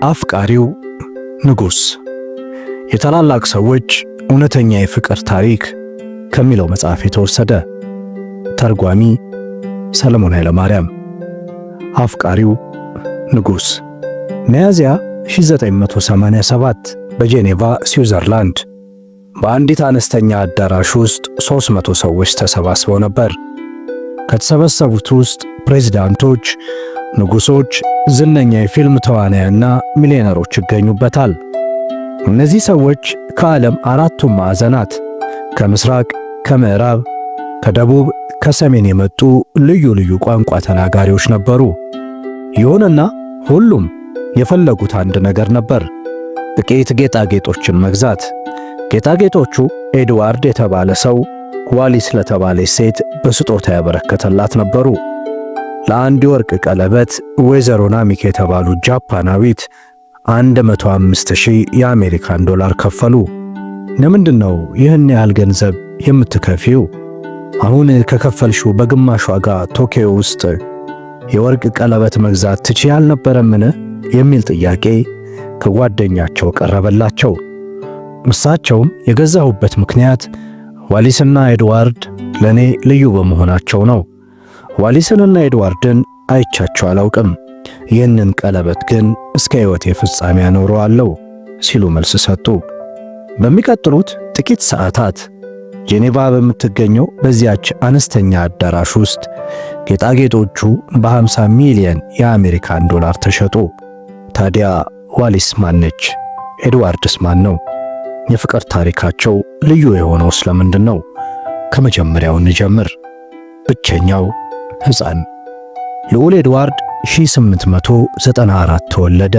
አፍቃሪው ንጉሥ የታላላቅ ሰዎች እውነተኛ የፍቅር ታሪክ ከሚለው መጽሐፍ የተወሰደ። ተርጓሚ ሰለሞን ኃይለማርያም። አፍቃሪው ንጉሥ ሚያዝያ 1987 በጄኔቫ ስዊዘርላንድ በአንዲት አነስተኛ አዳራሽ ውስጥ 300 ሰዎች ተሰባስበው ነበር። ከተሰበሰቡት ውስጥ ፕሬዝዳንቶች፣ ንጉሶች፣ ዝነኛ የፊልም ተዋናያንና ሚሊዮነሮች ይገኙበታል። እነዚህ ሰዎች ከዓለም አራቱም ማዕዘናት ከምስራቅ፣ ከምዕራብ፣ ከደቡብ፣ ከሰሜን የመጡ ልዩ ልዩ ቋንቋ ተናጋሪዎች ነበሩ። ይሁንና ሁሉም የፈለጉት አንድ ነገር ነበር፤ ጥቂት ጌጣጌጦችን መግዛት። ጌጣጌጦቹ ኤድዋርድ የተባለ ሰው ዋሊስ ለተባለች ሴት በስጦታ ያበረከተላት ነበሩ። ለአንድ የወርቅ ቀለበት ወይዘሮ ናሚክ የተባሉ ጃፓናዊት 105,000 የአሜሪካን ዶላር ከፈሉ። ለምንድን ነው ይህን ያህል ገንዘብ የምትከፊው? አሁን ከከፈልሽው በግማሽ ዋጋ ቶኪዮ ውስጥ የወርቅ ቀለበት መግዛት ትችይ አልነበረምን? የሚል ጥያቄ ከጓደኛቸው ቀረበላቸው። እሳቸውም የገዛሁበት ምክንያት ዋሊስና ኤድዋርድ ለኔ ልዩ በመሆናቸው ነው። ዋሊስንና ኤድዋርድን አይቻቸው አላውቅም። ይህንን ቀለበት ግን እስከ ሕይወቴ ፍጻሜ አኖረዋለሁ ሲሉ መልስ ሰጡ። በሚቀጥሉት ጥቂት ሰዓታት ጄኔቫ በምትገኘው በዚያች አነስተኛ አዳራሽ ውስጥ ጌጣጌጦቹ በ50 ሚሊዮን የአሜሪካን ዶላር ተሸጡ። ታዲያ ዋሊስ ማነች? ኤድዋርድስ ማን ነው? የፍቅር ታሪካቸው ልዩ የሆነው ስለምንድን ነው? ከመጀመሪያው እንጀምር። ብቸኛው ሕፃን ልዑል ኤድዋርድ 1894 ተወለደ።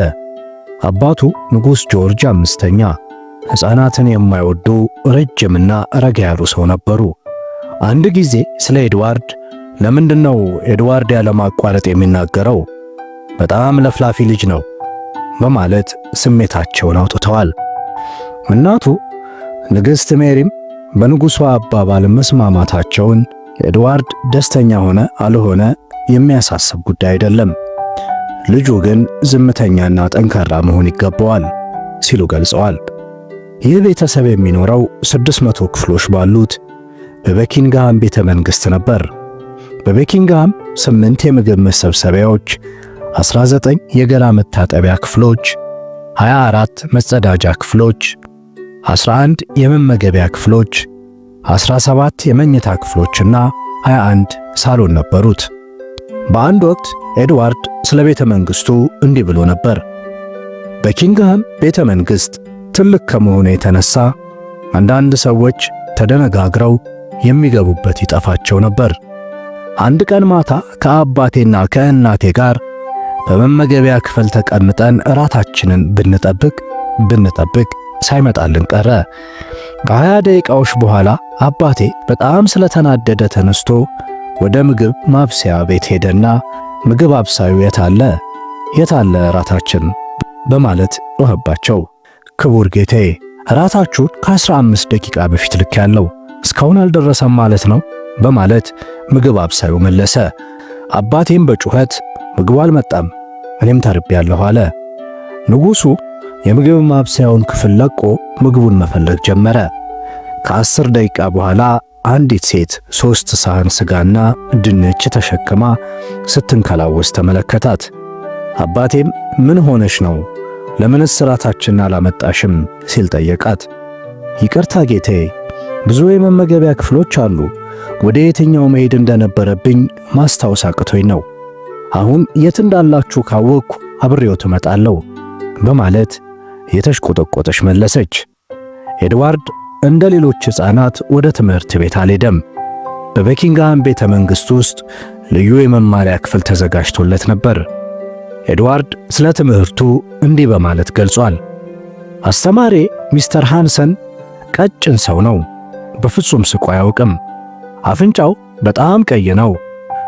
አባቱ ንጉሥ ጆርጅ አምስተኛ ሕፃናትን የማይወዱ ረጅምና ረጋ ያሉ ሰው ነበሩ። አንድ ጊዜ ስለ ኤድዋርድ ለምንድነው ኤድዋርድ ያለማቋረጥ የሚናገረው? በጣም ለፍላፊ ልጅ ነው በማለት ስሜታቸውን አውጥተዋል። እናቱ ንግሥት ሜሪም በንጉሡ አባባል መስማማታቸውን ኤድዋርድ ደስተኛ ሆነ አልሆነ የሚያሳስብ ጉዳይ አይደለም፣ ልጁ ግን ዝምተኛና ጠንካራ መሆን ይገባዋል ሲሉ ገልጸዋል። ይህ ቤተሰብ የሚኖረው 600 ክፍሎች ባሉት በበኪንግሃም ቤተ መንግሥት ነበር። በበኪንግሃም 8 የምግብ መሰብሰቢያዎች፣ 19 የገላ መታጠቢያ ክፍሎች፣ 24 መጸዳጃ ክፍሎች፣ 11 የመመገቢያ ክፍሎች፣ 17 የመኝታ ክፍሎችና 21 ሳሎን ነበሩት። በአንድ ወቅት ኤድዋርድ ስለ ቤተ መንግሥቱ እንዲህ ብሎ ነበር። በኪንግሃም ቤተ መንግሥት ትልቅ ከመሆኑ የተነሳ አንዳንድ ሰዎች ተደነጋግረው የሚገቡበት ይጠፋቸው ነበር። አንድ ቀን ማታ ከአባቴና ከእናቴ ጋር በመመገቢያ ክፍል ተቀምጠን እራታችንን ብንጠብቅ ሳይመጣልን ቀረ። ከ20 ደቂቃዎች በኋላ አባቴ በጣም ስለተናደደ ተነስቶ ወደ ምግብ ማብሰያ ቤት ሄደና ምግብ አብሳዩ የታለ እራታችን በማለት ጮኸባቸው። ክቡር ጌታዬ፣ እራታችሁን ከ15 ደቂቃ በፊት ልኬያለሁ፣ እስካሁን አልደረሰም ማለት ነው በማለት ምግብ አብሳዩ መለሰ። አባቴም በጩኸት ምግቡ አልመጣም፣ እኔም ተርቤያለሁ አለ። ንጉሡ የምግብ ማብሰያውን ክፍል ለቆ ምግቡን መፈለግ ጀመረ። ከ10 ደቂቃ በኋላ አንዲት ሴት 3 ሳህን ስጋና ድንች ተሸክማ ስትንከላወስ ተመለከታት። አባቴም ምን ሆነሽ ነው? ለምንስ እራታችንን አላመጣሽም? ሲል ጠየቃት። ይቅርታ ጌታዬ፣ ብዙ የመመገቢያ ክፍሎች አሉ። ወደ የትኛው መሄድ እንደነበረብኝ ማስታወስ አቅቶኝ ነው። አሁን የት እንዳላችሁ ካወቅኩ አብሬው እመጣለሁ በማለት የተሽቆጠቆጠች መለሰች። ኤድዋርድ እንደ ሌሎች ሕፃናት ወደ ትምህርት ቤት አልሄደም። በበኪንግሃም ቤተ መንግሥት ውስጥ ልዩ የመማሪያ ክፍል ተዘጋጅቶለት ነበር። ኤድዋርድ ስለ ትምህርቱ እንዲህ በማለት ገልጿል። አስተማሪ ሚስተር ሃንሰን ቀጭን ሰው ነው። በፍጹም ስቆ አያውቅም። አፍንጫው በጣም ቀይ ነው።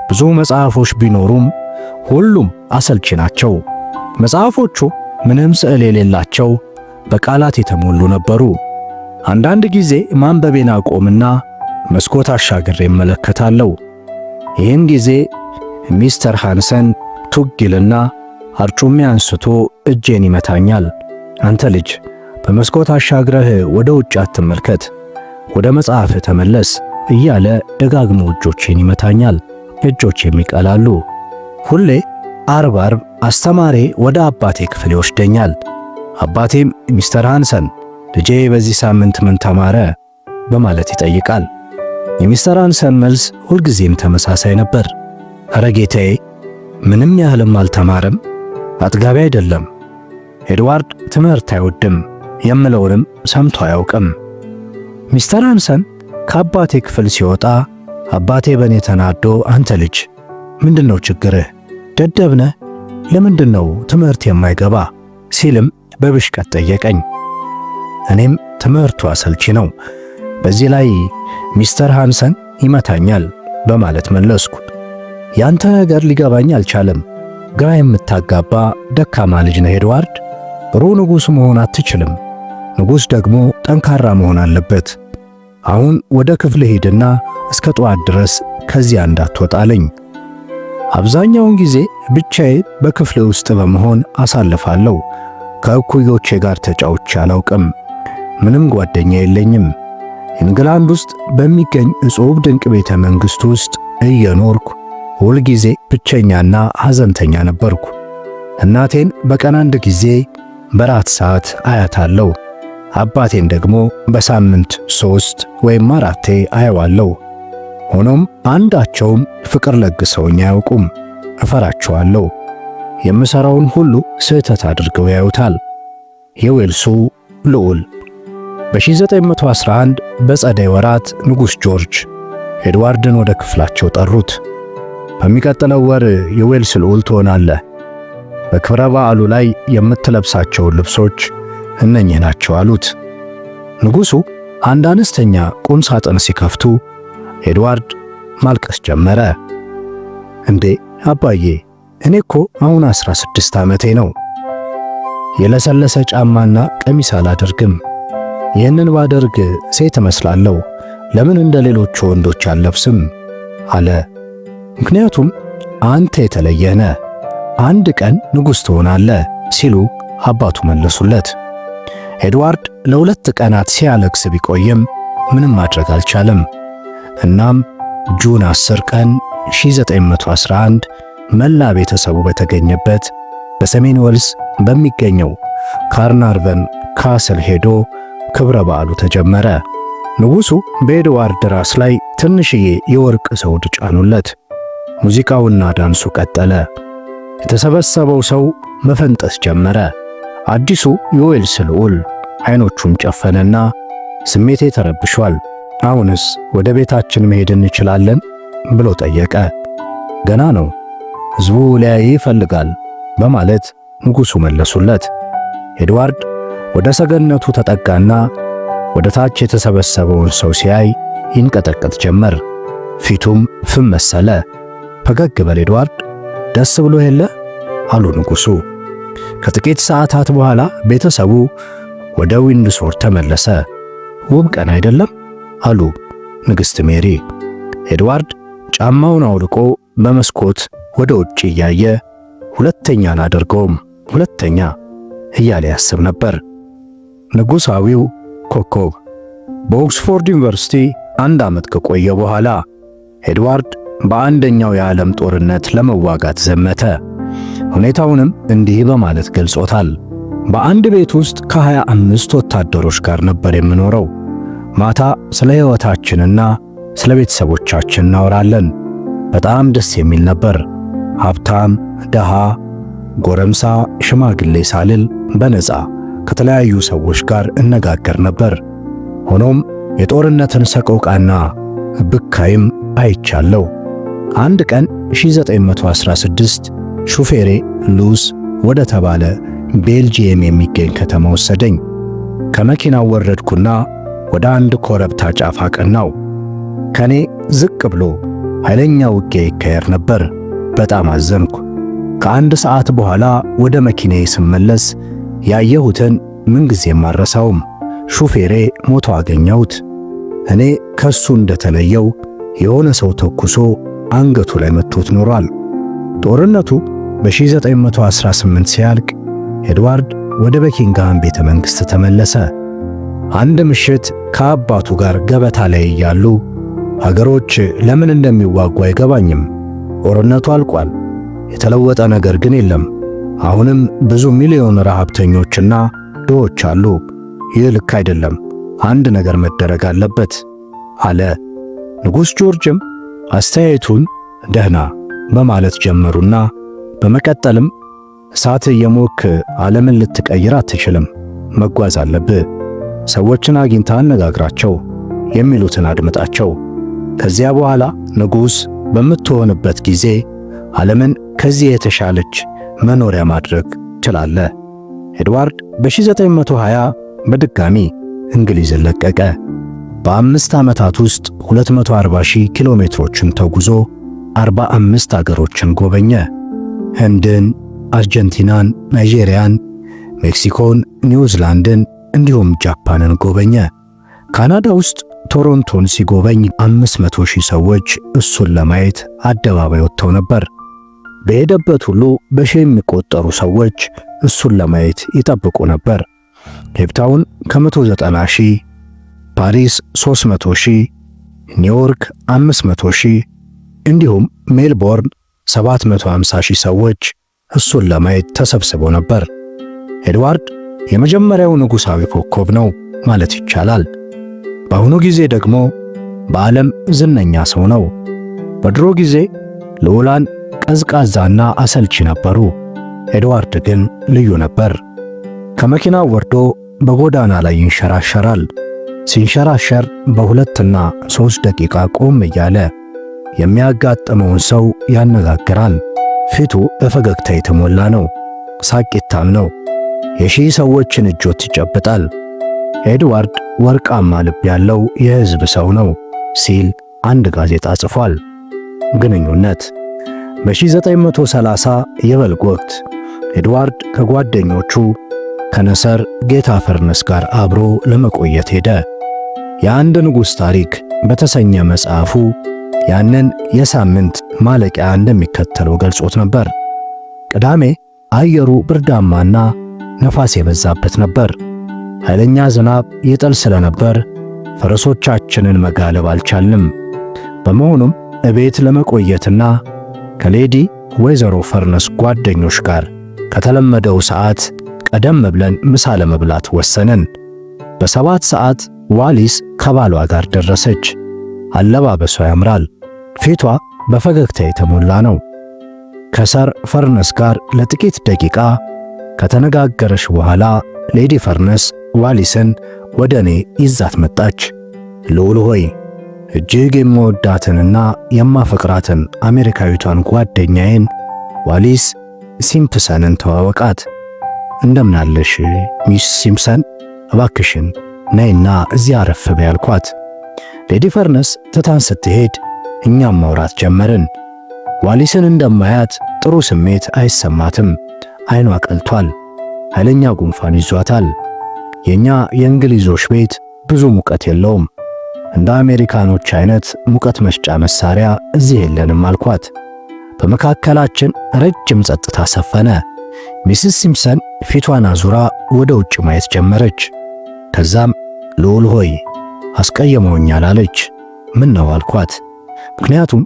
ብዙ መጽሐፎች ቢኖሩም ሁሉም አሰልቺ ናቸው። መጽሐፎቹ ምንም ስዕል የሌላቸው በቃላት የተሞሉ ነበሩ። አንዳንድ ጊዜ ማንበቤን አቆምና መስኮት አሻግሬ እመለከታለሁ። ይህን ጊዜ ሚስተር ሃንሰን ቱግ ይልና አርጩሜ አንስቶ እጄን ይመታኛል። አንተ ልጅ በመስኮት አሻግረህ ወደ ውጭ አትመልከት፣ ወደ መጽሐፍህ ተመለስ እያለ ደጋግሞ እጆቼን ይመታኛል። እጆቼም ይቀላሉ። ሁሌ አርብ አስተማሪ ወደ አባቴ ክፍል ይወስደኛል። አባቴም ሚስተር ሃንሰን ልጄ በዚህ ሳምንት ምን ተማረ በማለት ይጠይቃል። የሚስተር ሃንሰን መልስ ሁልጊዜም ተመሳሳይ ነበር። ኧረ ጌታዬ ምንም ያህልም አልተማረም፣ አጥጋቢ አይደለም። ኤድዋርድ ትምህርት አይወድም የምለውንም ሰምቶ አያውቅም። ሚስተር ሃንሰን ከአባቴ ክፍል ሲወጣ አባቴ በእኔ ተናዶ አንተ ልጅ ምንድነው ችግርህ? ደደብነህ? ለምንድነው ትምህርት የማይገባ ሲልም በብሽቀት ጠየቀኝ። እኔም ትምህርቱ አሰልቺ ነው፣ በዚህ ላይ ሚስተር ሃንሰን ይመታኛል በማለት መለስኩ። ያንተ ነገር ሊገባኝ አልቻለም። ግራ የምታጋባ ደካማ ልጅ ነህ ኤድዋርድ። ጥሩ ንጉሥ መሆን አትችልም። ንጉሥ ደግሞ ጠንካራ መሆን አለበት። አሁን ወደ ክፍል ሂድና እስከ ጠዋት ድረስ ከዚያ እንዳትወጣለኝ። አብዛኛውን ጊዜ ብቻዬን በክፍሌ ውስጥ በመሆን አሳልፋለሁ። ከእኩዮቼ ጋር ተጫውቼ አላውቅም። ምንም ጓደኛ የለኝም። ኢንግላንድ ውስጥ በሚገኝ እጹብ ድንቅ ቤተ መንግሥት ውስጥ እየኖርኩ ሁል ጊዜ ብቸኛና ሐዘንተኛ ነበርኩ። እናቴን በቀን አንድ ጊዜ በራት ሰዓት አያታለሁ። አባቴን ደግሞ በሳምንት 3 ወይም 4 አየዋለሁ። ሆኖም አንዳቸውም ፍቅር ለግሰውኝ አያውቁም። እፈራቸዋለሁ። የምሠራውን ሁሉ ስህተት አድርገው ያዩታል። የዌልሱ ልዑል በ1911 በጸደይ ወራት ንጉሥ ጆርጅ ኤድዋርድን ወደ ክፍላቸው ጠሩት። በሚቀጥለው ወር የዌልስ ልዑል ትሆናለህ። በክብረ በዓሉ ላይ የምትለብሳቸውን ልብሶች እነኚህ ናቸው አሉት። ንጉሡ አንድ አነስተኛ ቁም ሳጥን ሲከፍቱ ኤድዋርድ ማልቀስ ጀመረ። እንዴ አባዬ፣ እኔ እኮ አሁን 16 ዓመቴ ነው። የለሰለሰ ጫማና ቀሚስ አላደርግም። ይህንን ባደርግ ሴት እመስላለሁ። ለምን እንደ ሌሎቹ ወንዶች አልለብስም አለ። ምክንያቱም አንተ የተለየህ ነህ፣ አንድ ቀን ንጉሥ ትሆናለህ ሲሉ አባቱ መለሱለት። ኤድዋርድ ለ2 ቀናት ሲያለቅስ ቢቆይም ምንም ማድረግ አልቻለም። እናም ጁን 10 ቀን 1911 መላ ቤተሰቡ በተገኘበት በሰሜን ዌልስ በሚገኘው ካርናርቨን ካስል ሄዶ ክብረ በዓሉ ተጀመረ። ንጉሡ በኤድዋርድ ራስ ላይ ትንሽዬ የወርቅ ዘውድ ጫኑለት። ሙዚቃውና ዳንሱ ቀጠለ። የተሰበሰበው ሰው መፈንጠስ ጀመረ። አዲሱ የዌልስ ልዑል ዓይኖቹን ጨፈነና ስሜቴ ተረብሿል፣ አሁንስ ወደ ቤታችን መሄድ እንችላለን ብሎ ጠየቀ። ገና ነው፣ ሕዝቡ ሊያይ ይፈልጋል በማለት ንጉሡ መለሱለት። ኤድዋርድ ወደ ሰገነቱ ተጠጋና ወደ ታች የተሰበሰበውን ሰው ሲያይ ይንቀጠቀጥ ጀመር። ፊቱም ፍም መሰለ። ፈገግ በል ኤድዋርድ፣ ደስ ብሎ የለ አሉ ንጉሡ። ከጥቂት ሰዓታት በኋላ ቤተሰቡ ወደ ዊንድሶር ተመለሰ። ውብ ቀን አይደለም አሉ ንግሥት ሜሪ። ኤድዋርድ ጫማውን አውልቆ በመስኮት ወደ ውጭ እያየ ሁለተኛ አላደርገውም፣ ሁለተኛ እያለ ያስብ ነበር። ንጉሣዊው ኮከብ በኦክስፎርድ ዩኒቨርሲቲ 1 ዓመት ከቆየ በኋላ ኤድዋርድ በአንደኛው የዓለም ጦርነት ለመዋጋት ዘመተ። ሁኔታውንም እንዲህ በማለት ገልጾታል። በአንድ ቤት ውስጥ ከ25 ወታደሮች ጋር ነበር የምኖረው። ማታ ስለ ሕይወታችንና ስለ ቤተሰቦቻችን እናወራለን። በጣም ደስ የሚል ነበር። ሀብታም፣ ደሃ፣ ጎረምሳ፣ ሽማግሌ ሳልል በነፃ ከተለያዩ ሰዎች ጋር እነጋገር ነበር። ሆኖም የጦርነትን ሰቆቃና ብካይም አይቻለሁ። አንድ ቀን 1916 ሹፌሬ ሉስ ወደ ተባለ ቤልጂየም የሚገኝ ከተማ ወሰደኝ። ከመኪናው ወረድኩና ወደ አንድ ኮረብታ ጫፍ አቀናው። ከኔ ዝቅ ብሎ ኃይለኛ ውጊያ ይካሄድ ነበር። በጣም አዘንኩ። ከአንድ ሰዓት በኋላ ወደ መኪናዬ ስመለስ ያየሁትን ምንጊዜም አልረሳውም። ሹፌሬ ሞቶ አገኘሁት። እኔ ከሱ እንደተለየው የሆነ ሰው ተኩሶ አንገቱ ላይ መቶት ኖሯል። ጦርነቱ በ1918 ሲያልቅ ኤድዋርድ ወደ በኪንግሃም ቤተ መንግሥት ተመለሰ። አንድ ምሽት ከአባቱ ጋር ገበታ ላይ እያሉ ሀገሮች ለምን እንደሚዋጉ አይገባኝም። ጦርነቱ አልቋል። የተለወጠ ነገር ግን የለም። አሁንም ብዙ ሚሊዮን ረሃብተኞችና ድሆች አሉ። ይህ ልክ አይደለም። አንድ ነገር መደረግ አለበት አለ። ንጉሥ ጆርጅም አስተያየቱን ደህና በማለት ጀመሩና በመቀጠልም እሳት የሞክ ዓለምን ልትቀይር አትችልም። መጓዝ አለብህ። ሰዎችን አግኝታ አነጋግራቸው፣ የሚሉትን አድምጣቸው። ከዚያ በኋላ ንጉሥ በምትሆንበት ጊዜ ዓለምን ከዚህ የተሻለች መኖሪያ ማድረግ ትችላለህ። ኤድዋርድ በ1920 በድጋሚ እንግሊዝን ለቀቀ። በ5 ዓመታት ውስጥ 240,000 ኪሎ ሜትሮችን ተጉዞ 45 አገሮችን ጎበኘ። ህንድን፣ አርጀንቲናን፣ ናይጄሪያን፣ ሜክሲኮን፣ ኒውዚላንድን እንዲሁም ጃፓንን ጎበኘ። ካናዳ ውስጥ ቶሮንቶን ሲጎበኝ 500,000 ሰዎች እሱን ለማየት አደባባይ ወጥተው ነበር። በሄደበት ሁሉ በሺህ የሚቆጠሩ ሰዎች እሱን ለማየት ይጠብቁ ነበር። ኬፕታውን ከ190,000፣ ፓሪስ 300,000፣ ኒውዮርክ 500,000 እንዲሁም ሜልቦርን 750,000 ሰዎች እሱን ለማየት ተሰብስበው ነበር። ኤድዋርድ የመጀመሪያው ንጉሣዊ ኮከብ ነው ማለት ይቻላል። በአሁኑ ጊዜ ደግሞ በዓለም ዝነኛ ሰው ነው። በድሮ ጊዜ ልዑላን ቀዝቃዛና አሰልቺ ነበሩ። ኤድዋርድ ግን ልዩ ነበር። ከመኪናው ወርዶ በጎዳና ላይ ይንሸራሸራል። ሲንሸራሸር በ2 እና 3 ደቂቃ ቆም እያለ የሚያጋጥመውን ሰው ያነጋግራል። ፊቱ በፈገግታ የተሞላ ነው። ሳቂታም ነው። የሺህ ሰዎችን እጆች ይጨብጣል። ኤድዋርድ ወርቃማ ልብ ያለው የሕዝብ ሰው ነው ሲል አንድ ጋዜጣ ጽፏል። ግንኙነት በ1930 የበልግ ወቅት ኤድዋርድ ከጓደኞቹ ከነሰር ጌታ ፈርነስ ጋር አብሮ ለመቆየት ሄደ። የአንድ ንጉሥ ታሪክ በተሰኘ መጽሐፉ ያንን የሳምንት ማለቂያ እንደሚከተለው ገልጾት ነበር። ቅዳሜ አየሩ ብርዳማና ነፋስ የበዛበት ነበር። ኃይለኛ ዝናብ ይጥል ስለነበር ፈረሶቻችንን መጋለብ አልቻልንም። በመሆኑም እቤት ለመቆየትና ከሌዲ ወይዘሮ ፈርነስ ጓደኞች ጋር ከተለመደው ሰዓት ቀደም ብለን ምሳ ለመብላት ወሰንን። በ7 ሰዓት ዋሊስ ከባሏ ጋር ደረሰች። አለባበሷ ያምራል። ፊቷ በፈገግታ የተሞላ ነው። ከሰር ፈርነስ ጋር ለጥቂት ደቂቃ ከተነጋገረች በኋላ ሌዲ ፈርነስ ዋሊስን ወደ እኔ ይዛት መጣች። ልዑል ሆይ እጅግ የምወዳትንና የማፈቅራትን አሜሪካዊቷን ጓደኛዬን ዋሊስ ሲምፕሰንን ተዋወቃት። እንደምናለሽ ሚስ ሲምፕሰን፣ እባክሽን ነይና እዚያ አረፍ በይ አልኳት። ሌዲ ፈርነስ ትታን ስትሄድ እኛም ማውራት ጀመርን። ዋሊስን እንደማያት ጥሩ ስሜት አይሰማትም። አይኗ ቀልቷል። ኃይለኛ ጉንፋን ይዟታል። የኛ የእንግሊዞች ቤት ብዙ ሙቀት የለውም። እንደ አሜሪካኖች አይነት ሙቀት መስጫ መሳሪያ እዚህ የለንም አልኳት። በመካከላችን ረጅም ጸጥታ ሰፈነ። ሚስስ ሲምፕሰን ፊቷን አዙራ ወደ ውጭ ማየት ጀመረች። ከዛም ልዑል ሆይ አስቀየመውኛል አለች። ምን ነው አልኳት። ምክንያቱም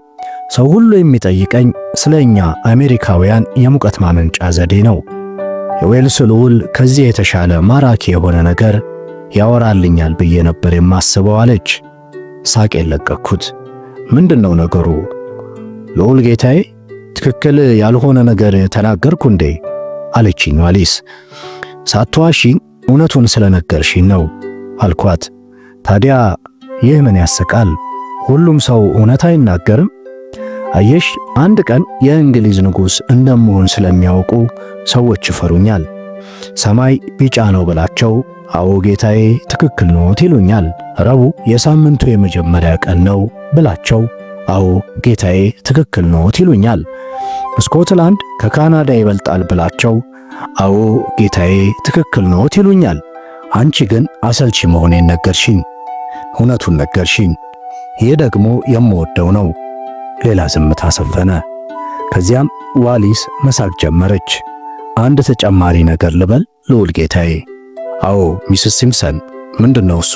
ሰው ሁሉ የሚጠይቀኝ ስለኛ አሜሪካውያን የሙቀት ማመንጫ ዘዴ ነው። የዌልስ ልዑል ከዚህ የተሻለ ማራኪ የሆነ ነገር ያወራልኛል ብዬ ነበር የማስበው አለች። ሳቅ የለቀኩት። ምንድነው ነገሩ? ልዑል ጌታዬ፣ ትክክል ያልሆነ ነገር ተናገርኩ እንዴ አለችኝ ዋሊስ። ሳትዋሺኝ እውነቱን ስለነገርሽኝ ነው አልኳት። ታዲያ ይህ ምን ያስቃል? ሁሉም ሰው እውነት አይናገርም? አየሽ፣ አንድ ቀን የእንግሊዝ ንጉሥ እንደምሆን ስለሚያውቁ ሰዎች ይፈሩኛል። ሰማይ ቢጫ ነው ብላቸው አዎ ጌታዬ ትክክል ኖት ይሉኛል። ረቡዕ የሳምንቱ የመጀመሪያ ቀን ነው ብላቸው አዎ ጌታዬ ትክክል ኖት ይሉኛል። ስኮትላንድ ከካናዳ ይበልጣል ብላቸው አዎ ጌታዬ ትክክል ኖት ይሉኛል። አንቺ ግን አሰልቺ መሆኔን ነገርሽኝ፣ እውነቱን ነገርሽኝ። ይህ ደግሞ የምወደው ነው። ሌላ ዝምታ ሰፈነ። ከዚያም ዋሊስ መሳቅ ጀመረች። አንድ ተጨማሪ ነገር ልበል ልዑል ጌታዬ? አዎ ሚስስ ሲምፕሰን። ምንድነው እሱ?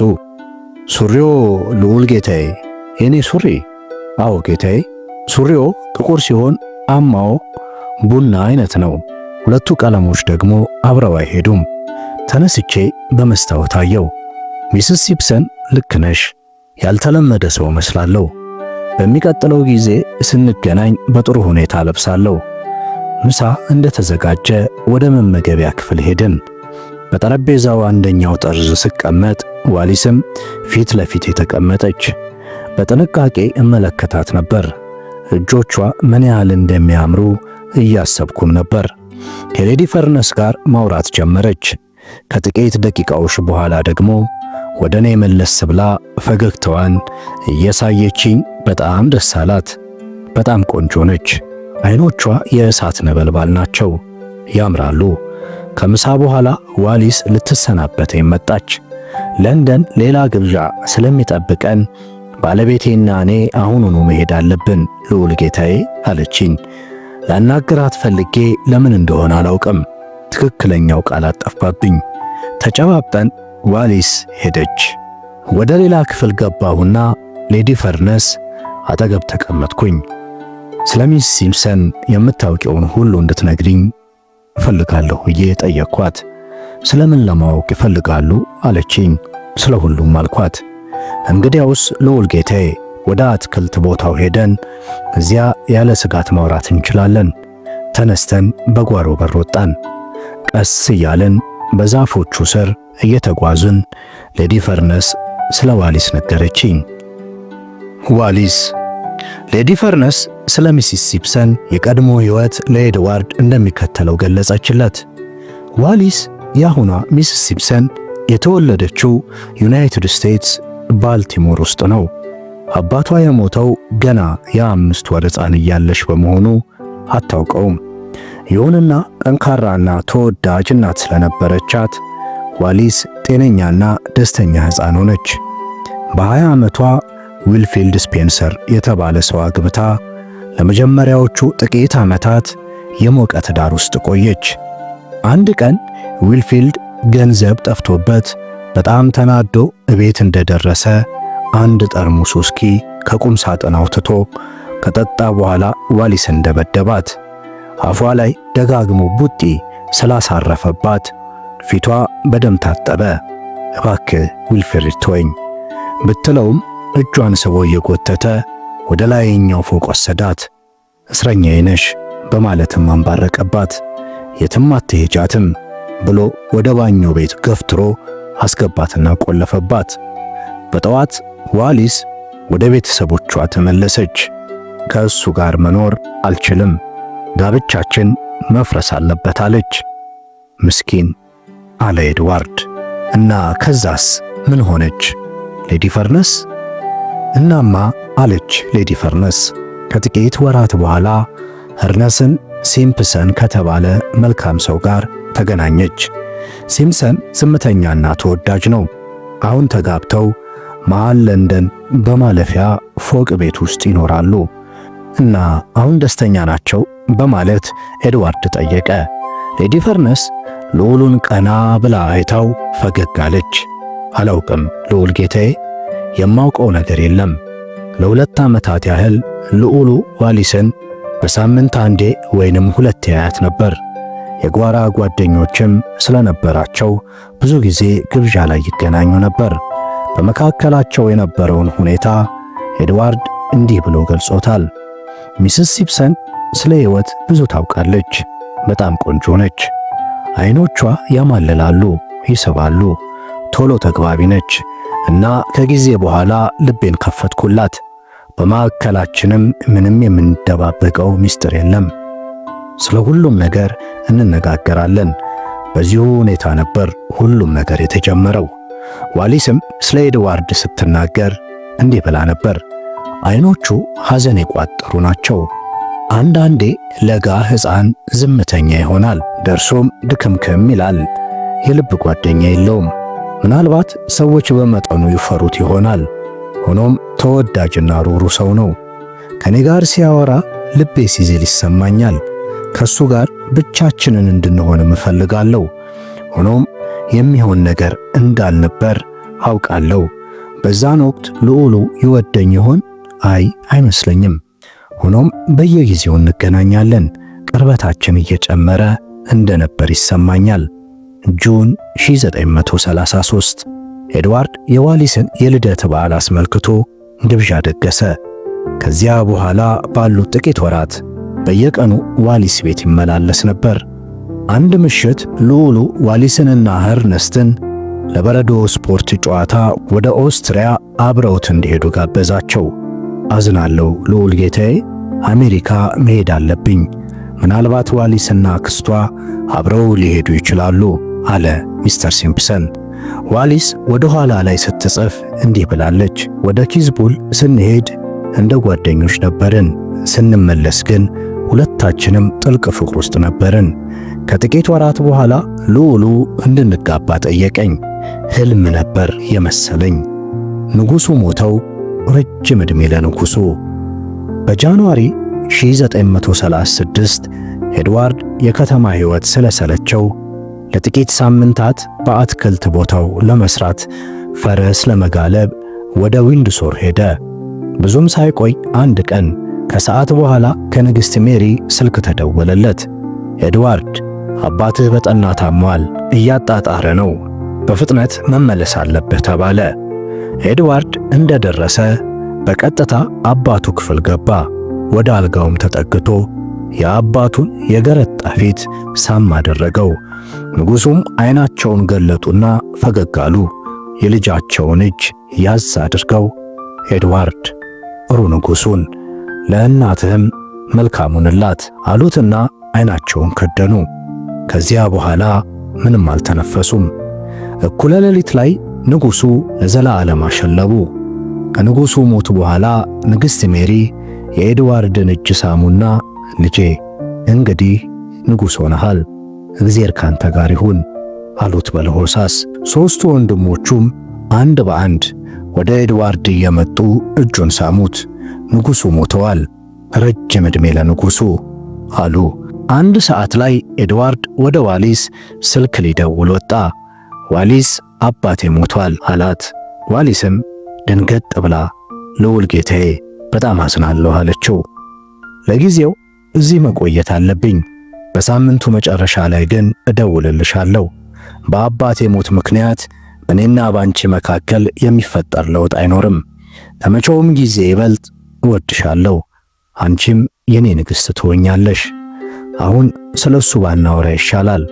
ሱሪዮ ልዑል ጌታዬ። የኔ ሱሪ? አዎ ጌታዬ። ሱሪዮ ጥቁር ሲሆን አማው ቡና አይነት ነው። ሁለቱ ቀለሞች ደግሞ አብረው አይሄዱም። ተነስቼ በመስታወት አየው። ሚስስ ሲምፕሰን ልክ ነሽ። ያልተለመደ ሰው መስላለሁ። በሚቀጥለው ጊዜ ስንገናኝ በጥሩ ሁኔታ ለብሳለሁ። ምሳ እንደተዘጋጀ ወደ መመገቢያ ክፍል ሄድን። በጠረጴዛው አንደኛው ጠርዝ ስቀመጥ ዋሊስም ፊት ለፊት የተቀመጠች። በጥንቃቄ እመለከታት ነበር። እጆቿ ምን ያህል እንደሚያምሩ እያሰብኩም ነበር። ከሌዲ ፈርነስ ጋር ማውራት ጀመረች። ከጥቂት ደቂቃዎች በኋላ ደግሞ ወደ እኔ መለስ ብላ ፈገግታዋን እያሳየችኝ በጣም ደስ አላት። በጣም ቆንጆ ነች። አይኖቿ የእሳት ነበልባል ናቸው፣ ያምራሉ። ከምሳ በኋላ ዋሊስ ልትሰናበተኝ መጣች። ለንደን ሌላ ግብዣ ስለሚጠብቀን ባለቤቴና እኔ አሁኑኑ መሄድ አለብን ልዑል ጌታዬ አለችኝ። ላናግራት ፈልጌ ለምን እንደሆነ አላውቅም። ትክክለኛው ቃል ጠፋብኝ። ተጨባብጠን ዋሊስ ሄደች። ወደ ሌላ ክፍል ገባሁና ሌዲ ፈርነስ አጠገብ ተቀመጥኩኝ። ስለ ሚስ ሲምፕሰን የምታውቂውን ሁሉ እንድትነግሪኝ እፈልጋለሁ ብዬ ጠየቅኳት። ስለምን ለማወቅ ይፈልጋሉ አለችኝ። ስለ ሁሉም አልኳት። እንግዲያውስ ልዑል ጌታዬ ወደ አትክልት ቦታው ሄደን እዚያ ያለ ስጋት ማውራት እንችላለን። ተነስተን በጓሮ በር ወጣን። ቀስ እያለን በዛፎቹ ስር እየተጓዝን ሌዲ ፈርነስ ስለ ዋሊስ ነገረችኝ። ዋሊስ ሌዲ ፈርነስ ስለ ሚስስ ሲምፕሰን የቀድሞ ሕይወት ለኤድዋርድ እንደሚከተለው ገለጸችለት። ዋሊስ የአሁኗ ሚስስ ሲምፕሰን የተወለደችው ዩናይትድ ስቴትስ ባልቲሞር ውስጥ ነው። አባቷ የሞተው ገና የ5 ወር ሕፃን እያለች በመሆኑ አታውቀውም። ይሁንና ጠንካራና ተወዳጅ እናት ስለነበረቻት ዋሊስ ጤነኛና ደስተኛ ሕፃን ሆነች። በ20 ዓመቷ ዊልፊልድ ስፔንሰር የተባለ ሰው አግብታ ለመጀመሪያዎቹ ጥቂት ዓመታት የሞቀ ትዳር ውስጥ ቆየች። አንድ ቀን ዊልፊልድ ገንዘብ ጠፍቶበት በጣም ተናዶ እቤት እንደደረሰ አንድ ጠርሙስ ውስኪ ከቁም ሳጥን አውጥቶ ከጠጣ በኋላ ዋሊስን ደበደባት። አፏ ላይ ደጋግሞ ቡጢ ስላሳረፈባት ፊቷ በደም ታጠበ። እባክህ ዊልፍሪድ ተወኝ ብትለውም እጇን ስቦ እየጎተተ ወደ ላይኛው ፎቅ ወሰዳት። እስረኛዬ ነሽ በማለትም አንባረቀባት። የትም አትሄጃትም ብሎ ወደ ባኞ ቤት ገፍትሮ አስገባትና ቆለፈባት። በጠዋት ዋሊስ ወደ ቤተሰቦቿ ተመለሰች። ከእሱ ጋር መኖር አልችልም፣ ጋብቻችን መፍረስ አለበት አለች። ምስኪን አለ ኤድዋርድ። እና ከዛስ ምን ሆነች ሌዲ ፈርነስ? እናማ አለች ሌዲ ፈርነስ ከጥቂት ወራት በኋላ እርነስን ሲምፕሰን ከተባለ መልካም ሰው ጋር ተገናኘች። ሲምፕሰን ዝምተኛና ተወዳጅ ነው። አሁን ተጋብተው መሃል ለንደን በማለፊያ ፎቅ ቤት ውስጥ ይኖራሉ እና አሁን ደስተኛ ናቸው በማለት ኤድዋርድ ጠየቀ። ሌዲ ፈርነስ ልዑሉን ቀና ብላ አይታው ፈገግ አለች። አላውቅም ልዑል ጌታዬ፣ የማውቀው ነገር የለም። ለ2 ዓመታት ያህል ልዑሉ ዋሊስን በሳምንት አንዴ ወይንም 2 ያያት ነበር። የጓራ ጓደኞችም ስለነበራቸው ብዙ ጊዜ ግብዣ ላይ ይገናኙ ነበር። በመካከላቸው የነበረውን ሁኔታ ኤድዋርድ እንዲህ ብሎ ገልጾታል። ሚስስ ሲምፕሰን ስለ ሕይወት ብዙ ታውቃለች። በጣም ቆንጆ ነች። አይኖቿ ያማልላሉ፣ ይስባሉ። ቶሎ ተግባቢ ነች እና ከጊዜ በኋላ ልቤን ከፈትኩላት። በማዕከላችንም ምንም የምንደባበቀው ምስጢር የለም። ስለ ሁሉም ነገር እንነጋገራለን። በዚሁ ሁኔታ ነበር ሁሉም ነገር የተጀመረው። ዋሊስም ስለ ኤድዋርድ ስትናገር እንዲህ ብላ ነበር። አይኖቹ ሐዘን የቋጠሩ ናቸው። አንዳንዴ ለጋ ሕፃን ዝምተኛ ይሆናል፣ ደርሶም ድክምክም ይላል። የልብ ጓደኛ የለውም። ምናልባት ሰዎች በመጠኑ ይፈሩት ይሆናል። ሆኖም ተወዳጅና ሩሩ ሰው ነው። ከኔ ጋር ሲያወራ ልቤ ሲዝል ይሰማኛል። ከሱ ጋር ብቻችንን እንድንሆን እፈልጋለሁ። ሆኖም የሚሆን ነገር እንዳልነበር አውቃለሁ። በዛን ወቅት ልዑሉ ይወደኝ ይሆን? አይመስለኝም። ሆኖም በየጊዜው እንገናኛለን። ቅርበታችን እየጨመረ እንደነበር ይሰማኛል። ጁን 1933 ኤድዋርድ የዋሊስን የልደት በዓል አስመልክቶ ግብዣ ደገሰ። ከዚያ በኋላ ባሉት ጥቂት ወራት በየቀኑ ዋሊስ ቤት ይመላለስ ነበር። አንድ ምሽት ልዑሉ ዋሊስንና ኸርነስትን ለበረዶ ስፖርት ጨዋታ ወደ ኦስትሪያ አብረውት እንዲሄዱ ጋበዛቸው። አዝናለሁ ልዑል ጌታዬ፣ አሜሪካ መሄድ አለብኝ። ምናልባት ዋሊስና ክስቷ አብረው ሊሄዱ ይችላሉ አለ ሚስተር ሲምፕሰን። ዋሊስ ወደ ኋላ ላይ ስትጽፍ እንዲህ ብላለች። ወደ ኪዝቡል ስንሄድ እንደ ጓደኞች ነበርን። ስንመለስ ግን ሁለታችንም ጥልቅ ፍቅር ውስጥ ነበርን። ከጥቂት ወራት በኋላ ልዑሉ እንድንጋባ ጠየቀኝ። ሕልም ነበር የመሰለኝ። ንጉሡ ሞተው። ረጅም ዕድሜ ለንጉሡ። በጃንዋሪ 1936 ኤድዋርድ የከተማ ሕይወት ስለሰለቸው ለጥቂት ሳምንታት በአትክልት ቦታው ለመስራት ፈረስ ለመጋለብ ወደ ዊንድሶር ሄደ። ብዙም ሳይቆይ አንድ ቀን ከሰዓት በኋላ ከንግሥት ሜሪ ስልክ ተደወለለት። ኤድዋርድ፣ አባትህ በጠና ታሟል፣ እያጣጣረ ነው፣ በፍጥነት መመለስ አለብህ ተባለ። ኤድዋርድ እንደደረሰ በቀጥታ አባቱ ክፍል ገባ። ወደ አልጋውም ተጠግቶ የአባቱን የገረጣ ፊት ሳም አደረገው። ንጉሡም ዓይናቸውን ገለጡና ፈገግ አሉ። የልጃቸውን እጅ ያዝ አድርገው ኤድዋርድ ጥሩ ንጉሡን ለእናትህም መልካሙንላት አሉትና ዓይናቸውን ከደኑ። ከዚያ በኋላ ምንም አልተነፈሱም። እኩለ ሌሊት ላይ ንጉሡ ለዘላለም አሸለቡ። ከንጉሡ ሞት በኋላ ንግሥት ሜሪ የኤድዋርድን እጅ ሳሙና ልጄ እንግዲህ ንጉሥ ሆነሃል፣ እግዚአብሔር ካንተ ጋር ይሁን አሉት በለሆሳስ። ሦስቱ ወንድሞቹም አንድ በአንድ ወደ ኤድዋርድ እየመጡ እጁን ሳሙት። ንጉሡ ሞተዋል፣ ረጅም ዕድሜ ለንጉሡ አሉ። አንድ ሰዓት ላይ ኤድዋርድ ወደ ዋሊስ ስልክ ሊደውል ወጣ። ዋሊስ አባቴ ሞቷል አላት። ዋሊስም ድንገት ብላ ልዑል ጌታዬ በጣም አዝናለሁ አለችው። ለጊዜው እዚህ መቆየት አለብኝ፣ በሳምንቱ መጨረሻ ላይ ግን እደውልልሻለሁ። በአባቴ ሞት ምክንያት እኔና ባንቺ መካከል የሚፈጠር ለውጥ አይኖርም። ከመቼውም ጊዜ ይበልጥ እወድሻለሁ፣ አንቺም የኔ ንግሥት ትሆኛለሽ። አሁን ስለሱ ባናወራ ይሻላል፣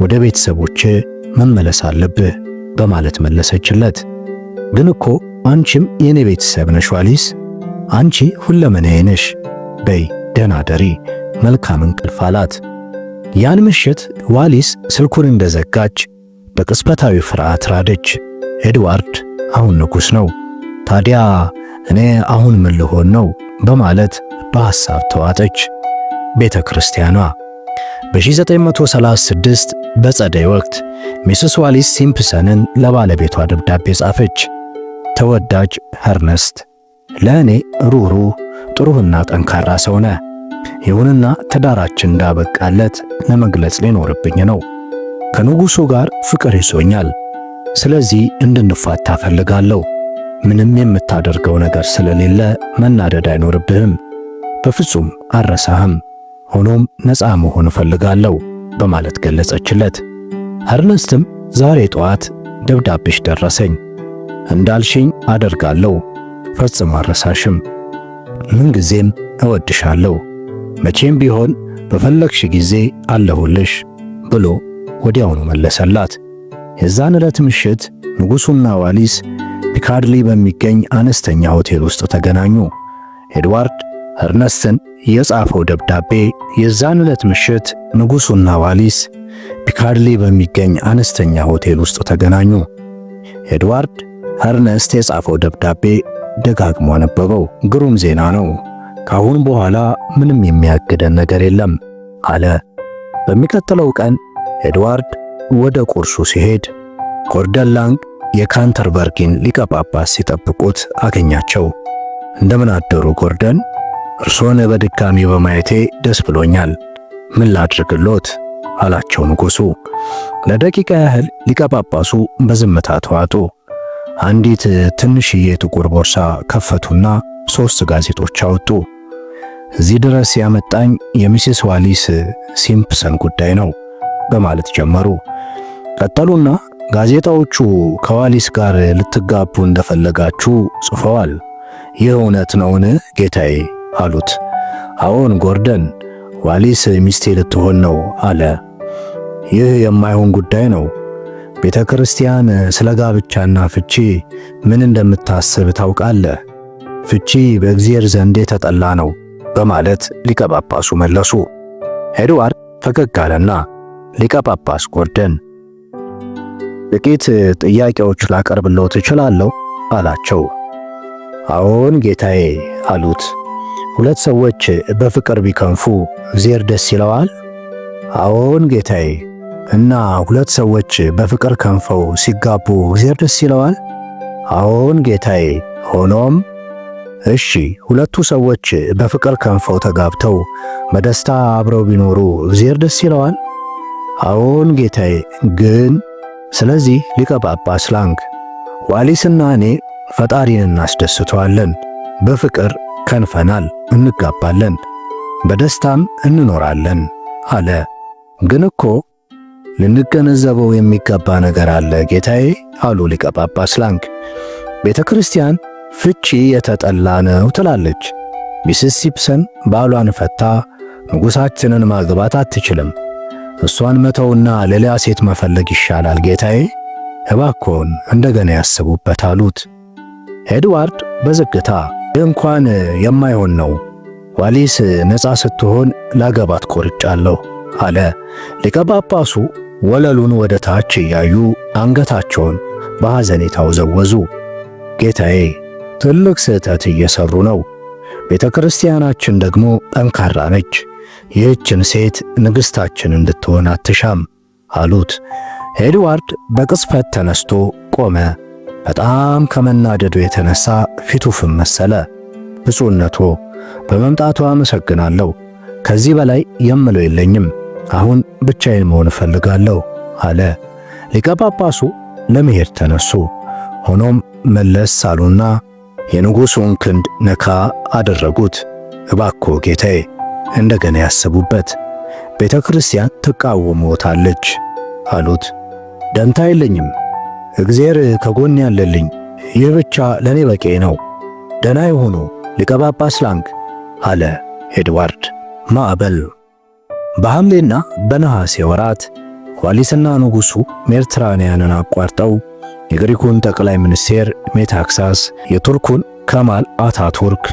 ወደ ቤተሰቦቼ መመለስ አለብህ በማለት መለሰችለት። ግን እኮ አንቺም የኔ ቤተሰብ ነሽ ዋሊስ፣ አንቺ ሁለመናዬ ነሽ። በይ ደህና ደሪ፣ መልካም እንቅልፍ አላት። ያን ምሽት ዋሊስ ስልኩን እንደዘጋች በቅጽበታዊ ፍርሃት ራደች። ኤድዋርድ አሁን ንጉሥ ነው፣ ታዲያ እኔ አሁን ምን ልሆን ነው በማለት በሐሳብ ተዋጠች። ቤተ ክርስቲያኗ በ1936 በጸደይ ወቅት ሚስስ ዋሊስ ሲምፕሰንን ለባለቤቷ ደብዳቤ ጻፈች። ተወዳጅ ኸርነስት፣ ለእኔ ሩህሩህ ጥሩህና ጠንካራ ሰው ነህ። ይሁንና ትዳራችን እንዳበቃለት ለመግለጽ ሊኖርብኝ ነው። ከንጉሡ ጋር ፍቅር ይዞኛል። ስለዚህ እንድንፋታ ፈልጋለሁ። ምንም የምታደርገው ነገር ስለሌለ መናደድ አይኖርብህም። በፍጹም አረሳህም። ሆኖም ነፃ መሆን እፈልጋለሁ በማለት ገለጸችለት። ኸርነስትም ዛሬ ጠዋት ደብዳቤሽ ደረሰኝ፣ እንዳልሽኝ አደርጋለሁ፣ ፈጽሞ አረሳሽም፣ ምንጊዜም እወድሻለሁ፣ መቼም ቢሆን በፈለግሽ ጊዜ አለሁልሽ ብሎ ወዲያውኑ መለሰላት። የዛን ዕለት ምሽት ንጉሡና ዋሊስ ፒካርድሊ በሚገኝ አነስተኛ ሆቴል ውስጥ ተገናኙ። ኤድዋርድ ኸርነስትን የጻፈው ደብዳቤ የዛን ዕለት ምሽት ንጉሡና ዋሊስ ፒካርድሊ በሚገኝ አነስተኛ ሆቴል ውስጥ ተገናኙ። ኤድዋርድ ኸርነስት የጻፈው ደብዳቤ ደጋግሞ አነበበው። ግሩም ዜና ነው። ካሁን በኋላ ምንም የሚያግደን ነገር የለም አለ። በሚቀጥለው ቀን ኤድዋርድ ወደ ቁርሱ ሲሄድ ጎርደን ላንግ የካንተርበርጊን ሊቀ ጳጳስ ሲጠብቁት አገኛቸው። እንደምን አደሩ ጎርደን? እርሶን በድጋሚ በማየቴ ደስ ብሎኛል። ምን ላድርግሎት አላቸው ንጉሡ። ለደቂቃ ያህል ሊቀ ጳጳሱ በዝምታ ተዋጡ። አንዲት ትንሽዬ ጥቁር ቦርሳ ከፈቱና 3 ጋዜጦች አወጡ። እዚህ ድረስ ያመጣኝ የሚስስ ዋሊስ ሲምፕሰን ጉዳይ ነው በማለት ጀመሩ። ቀጠሉና ጋዜጣዎቹ ከዋሊስ ጋር ልትጋቡ እንደፈለጋችሁ ጽፈዋል። ይህ እውነት ነውን ጌታዬ አሉት። አዎን ጎርደን፣ ዋሊስ ሚስቴ ልትሆን ነው አለ። ይህ የማይሆን ጉዳይ ነው። ቤተ ክርስቲያን ስለ ጋብቻና ፍቺ ምን እንደምታስብ ታውቃለህ። ፍቺ በእግዚአብሔር ዘንድ የተጠላ ነው በማለት ሊቀ ጳጳሱ መለሱ። ኤድዋርድ ፈገግ አለና ሊቀ ጳጳስ ጎርደን፣ ጥቂት ጥያቄዎች ላቀርብልዎት እችላለሁ አላቸው። አዎን ጌታዬ አሉት። 2 ሰዎች በፍቅር ቢከንፉ እግዚአብሔር ደስ ይለዋል? አዎን ጌታዬ። እና 2 ሰዎች በፍቅር ከንፈው ሲጋቡ እግዚአብሔር ደስ ይለዋል? አዎን ጌታዬ። ሆኖም እሺ 2 ሰዎች በፍቅር ከንፈው ተጋብተው በደስታ አብረው ቢኖሩ እግዚአብሔር ደስ ይለዋል? አዎን ጌታዬ። ግን ስለዚህ ሊቀ ጳጳስ ላንግ፣ ዋሊስና እኔ ፈጣሪን እናስደስተዋለን። በፍቅር ከንፈናል፣ እንጋባለን፣ በደስታም እንኖራለን አለ። ግን እኮ ልንገነዘበው የሚገባ ነገር አለ ጌታዬ አሉ ሊቀ ጳጳስ ላንግ። ቤተ ክርስቲያን ፍቺ የተጠላ ነው ትላለች። ሚስስ ሲምፕሰን ባሏን ፈታ ንጉሣችንን ማግባት አትችልም። እሷን መተውና ሌላ ሴት መፈለግ ይሻላል ጌታዬ፣ እባክዎን እንደገና ያስቡበት አሉት። ኤድዋርድ በዝግታ እንኳን የማይሆን ነው፣ ዋሊስ ነፃ ስትሆን ላገባት ቆርጫለሁ አለ። ሊቀ ጳጳሱ ወለሉን ወደ ታች እያዩ አንገታቸውን በሐዘኔታ አወዘወዙ። ጌታዬ ትልቅ ስህተት እየሰሩ ነው። ቤተ ክርስቲያናችን ደግሞ ጠንካራ ነች። ይህችን ሴት ንግሥታችን እንድትሆን አትሻም አሉት። ኤድዋርድ በቅጽበት ተነስቶ ቆመ። በጣም ከመናደዱ የተነሳ ፊቱ ፍም መሰለ። ብፁዕነቶ በመምጣቱ አመሰግናለሁ። ከዚህ በላይ የምለው የለኝም። አሁን ብቻዬን መሆን እፈልጋለሁ አለ። ሊቀ ጳጳሱ ለመሄድ ተነሱ። ሆኖም መለስ አሉና የንጉሡን ክንድ ነካ አደረጉት። እባክዎ ጌታዬ እንደገና ያስቡበት፣ ቤተ ክርስቲያን ትቃወምዎታለች አሉት። ደንታ የለኝም፣ እግዚአብሔር ከጎን ያለልኝ፣ ይህ ብቻ ለኔ በቂ ነው። ደህና ይሁኑ ሊቀ ጳጳስ ላንግ አለ ኤድዋርድ። ማዕበል በሐምሌና በነሐሴ ወራት ዋሊስና ንጉሡ ሜዲትራንያንን አቋርጠው የግሪኩን ጠቅላይ ሚኒስቴር ሜታክሳስ፣ የቱርኩን ከማል አታቱርክ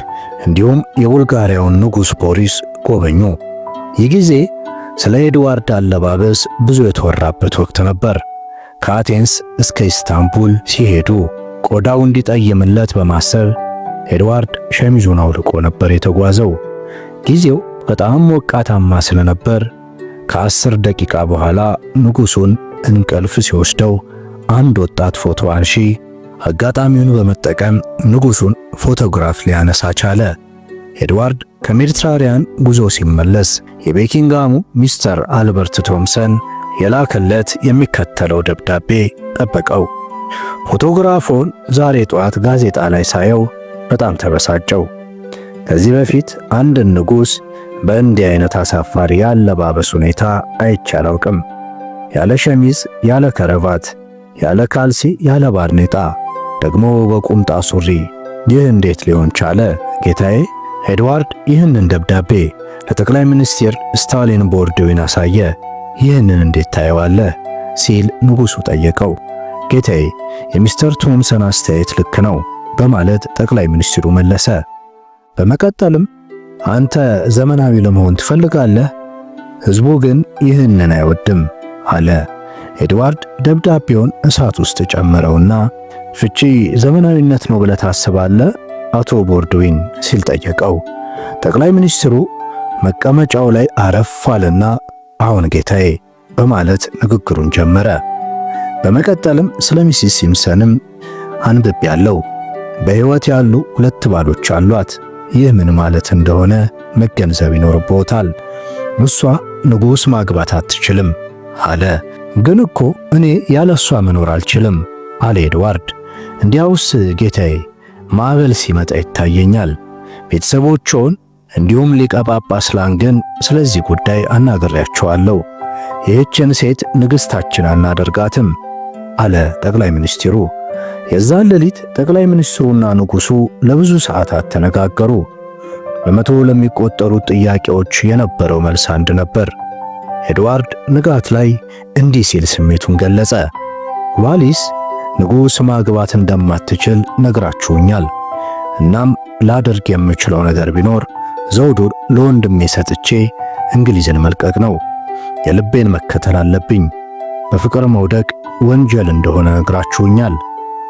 እንዲሁም የቡልጋሪያውን ንጉሥ ቦሪስ ጎበኙ። ይህ ጊዜ ስለ ኤድዋርድ አለባበስ ብዙ የተወራበት ወቅት ነበር። ከአቴንስ እስከ ኢስታንቡል ሲሄዱ ቆዳው እንዲጠይምለት በማሰብ ኤድዋርድ ሸሚዙን አውልቆ ነበር የተጓዘው። ጊዜው በጣም ሞቃታማ ስለነበር ከ10 ደቂቃ በኋላ ንጉሡን እንቅልፍ ሲወስደው አንድ ወጣት ፎቶ አንሺ አጋጣሚውን በመጠቀም ንጉሡን ፎቶግራፍ ሊያነሳ ቻለ። ኤድዋርድ ከሜዲትራንያን ጉዞ ሲመለስ የቤኪንጋሙ ሚስተር አልበርት ቶምሰን የላከለት የሚከተለው ደብዳቤ ጠበቀው። ፎቶግራፉን ዛሬ ጠዋት ጋዜጣ ላይ ሳየው በጣም ተበሳጨው። ከዚህ በፊት አንድን ንጉሥ በእንዲህ አይነት አሳፋሪ ያለባበስ ሁኔታ አይቼ አላውቅም። ያለ ሸሚዝ፣ ያለ ከረባት፣ ያለ ካልሲ፣ ያለ ባርኔጣ፣ ደግሞ በቁምጣ ሱሪ። ይህ እንዴት ሊሆን ቻለ ጌታዬ? ኤድዋርድ ይህንን ደብዳቤ ለጠቅላይ ሚኒስትር ስታሊን ቦርዶዊን አሳየ። ይህንን እንዴት ታየዋለህ ሲል ንጉሡ ጠየቀው። ጌታዬ የሚስተር ቶምሰን አስተያየት ልክ ነው በማለት ጠቅላይ ሚኒስትሩ መለሰ። በመቀጠልም አንተ ዘመናዊ ለመሆን ትፈልጋለህ፣ ሕዝቡ ግን ይህንን አይወድም አለ። ኤድዋርድ ደብዳቤውን እሳት ውስጥ ጨመረውና ፍቺ ዘመናዊነት ነው ብለህ ታስባለህ አቶ ቦርዶዊን ሲል ጠየቀው። ጠቅላይ ሚኒስትሩ መቀመጫው ላይ አረፍ አለና አሁን ጌታዬ በማለት ንግግሩን ጀመረ። በመቀጠልም ስለ ሚስስ ሲምፕሰንም አንብቤያለሁ። በሕይወት ያሉ 2 ባሎች አሏት። ይህ ምን ማለት እንደሆነ መገንዘብ ይኖርብዎታል። እሷ ንጉሥ ማግባት አትችልም አለ። ግን እኮ እኔ ያለሷ መኖር አልችልም አለ ኤድዋርድ። እንዲያውስ ጌታዬ ማዕበል ሲመጣ ይታየኛል። ቤተሰቦቿን እንዲሁም ሊቀ ጳጳስ ላንግን ስለዚህ ጉዳይ አናግሬያቸዋለሁ። ይህችን ሴት ንግሥታችን አናደርጋትም አለ ጠቅላይ ሚኒስትሩ። የዛን ሌሊት ጠቅላይ ሚኒስትሩና ንጉሡ ለብዙ ሰዓታት ተነጋገሩ። በመቶ ለሚቆጠሩ ጥያቄዎች የነበረው መልስ አንድ ነበር። ኤድዋርድ ንጋት ላይ እንዲህ ሲል ስሜቱን ገለጸ። ዋሊስ ንጉሥ ማግባት እንደማትችል ነግራችሁኛል። እናም ላደርግ የምችለው ነገር ቢኖር ዘውዱን ለወንድሜ ሰጥቼ እንግሊዝን መልቀቅ ነው። የልቤን መከተል አለብኝ። በፍቅር መውደቅ ወንጀል እንደሆነ ነግራችሁኛል።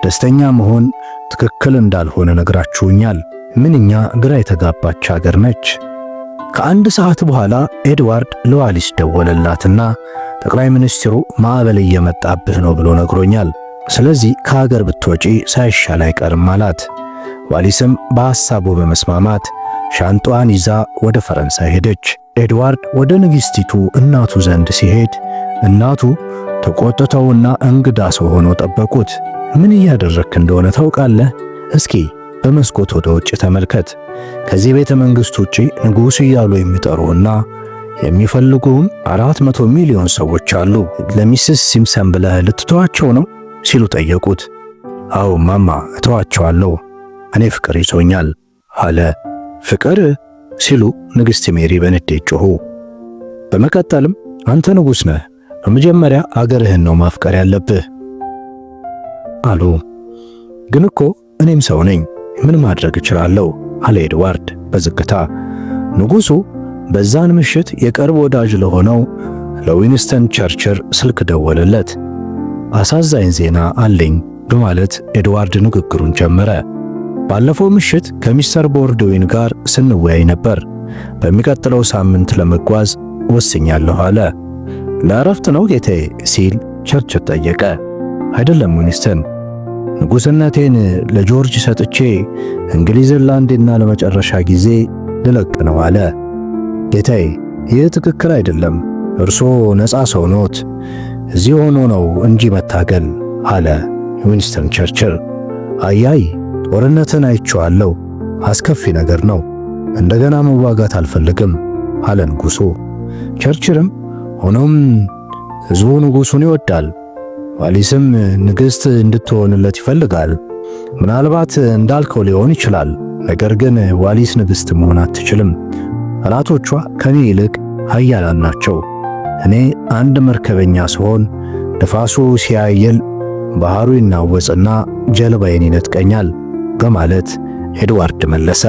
ደስተኛ መሆን ትክክል እንዳልሆነ ነግራችሁኛል። ምንኛ ግራ የተጋባች ሀገር ነች። ከአንድ ሰዓት በኋላ ኤድዋርድ ለዋሊስ ደወለላትና ጠቅላይ ሚኒስትሩ ማዕበል እየመጣብህ ነው ብሎ ነግሮኛል። ስለዚህ ከሀገር ብትወጪ ሳይሻል አይቀርም አላት። ዋሊስም በሐሳቡ በመስማማት ሻንጣዋን ይዛ ወደ ፈረንሳይ ሄደች። ኤድዋርድ ወደ ንግሥቲቱ እናቱ ዘንድ ሲሄድ እናቱ ተቆጥተውና እንግዳ ሰው ሆኖ ጠበቁት። ምን እያደረክ እንደሆነ ታውቃለህ? እስኪ በመስኮት ወደ ውጭ ተመልከት። ከዚህ ቤተ መንግሥት ውጪ ንጉሥ እያሉ የሚጠሩና የሚፈልጉም 400 ሚሊዮን ሰዎች አሉ። ለሚስስ ሲምሰን ብለህ ልትተዋቸው ነው ሲሉ ጠየቁት። አዎ ማማ እተዋቸዋለሁ፣ እኔ ፍቅር ይዞኛል አለ። ፍቅር ሲሉ ንግሥት ሜሪ በንዴት ጮኹ። በመቀጠልም አንተ ንጉሥ ነህ፣ በመጀመሪያ አገርህን ነው ማፍቀር ያለብህ አሉ። ግን እኮ እኔም ሰው ነኝ፣ ምን ማድረግ እችላለሁ አለ ኤድዋርድ በዝግታ። ንጉሡ በዛን ምሽት የቅርብ ወዳጅ ለሆነው ለዊንስተን ቸርችል ስልክ ደወለለት። አሳዛኝ ዜና አለኝ በማለት ኤድዋርድ ንግግሩን ጀመረ። ባለፈው ምሽት ከሚስተር ቦርድዊን ጋር ስንወያይ ነበር። በሚቀጥለው ሳምንት ለመጓዝ ወስኛለሁ አለ። ለእረፍት ነው ጌታዬ ሲል ቸርችል ጠየቀ። አይደለም ዊንስተን፣ ንጉሥነቴን ለጆርጅ ሰጥቼ እንግሊዝን ለአንዴና ለመጨረሻ ጊዜ ልለቅ ነው አለ። ጌታዬ ይህ ትክክል አይደለም። እርሶ ነፃ ሰው ኖት። እዚህ ሆኖ ነው እንጂ መታገል አለ ዊንስተን ቸርችል። አያይ ጦርነትን አይቼዋለሁ፣ አስከፊ ነገር ነው። እንደገና መዋጋት አልፈልግም አለ ንጉሡ። ቸርችልም ሆኖም ሕዝቡ ንጉሡን ይወዳል፣ ዋሊስም ንግሥት እንድትሆንለት ይፈልጋል። ምናልባት እንዳልከው ሊሆን ይችላል። ነገር ግን ዋሊስ ንግሥት መሆን አትችልም። ጠላቶቿ ከኔ ይልቅ ኃያላን ናቸው። እኔ አንድ መርከበኛ ስሆን ነፋሱ ሲያየል ባህሩ ይናወጽና ጀልባዬን ይነጥቀኛል በማለት ኤድዋርድ መለሰ።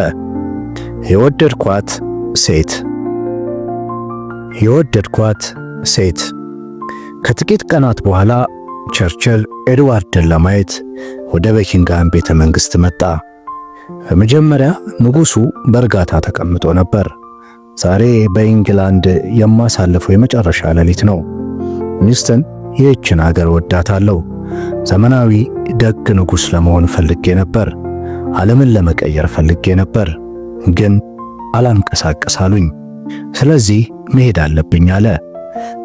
የወደድኳት ሴት። ከጥቂት ቀናት በኋላ ቸርችል ኤድዋርድን ለማየት ወደ በኪንግሃም ቤተ መንግሥት መጣ። በመጀመሪያ ንጉሡ በእርጋታ ተቀምጦ ነበር። ዛሬ በኢንግላንድ የማሳልፈው የመጨረሻ ሌሊት ነው። ዊንስተን ይህችን አገር ወዳታለሁ። ዘመናዊ ደግ ንጉሥ ለመሆን ፈልጌ ነበር። ዓለምን ለመቀየር ፈልጌ ነበር፣ ግን አላንቀሳቀስ አሉኝ። ስለዚህ መሄድ አለብኝ አለ።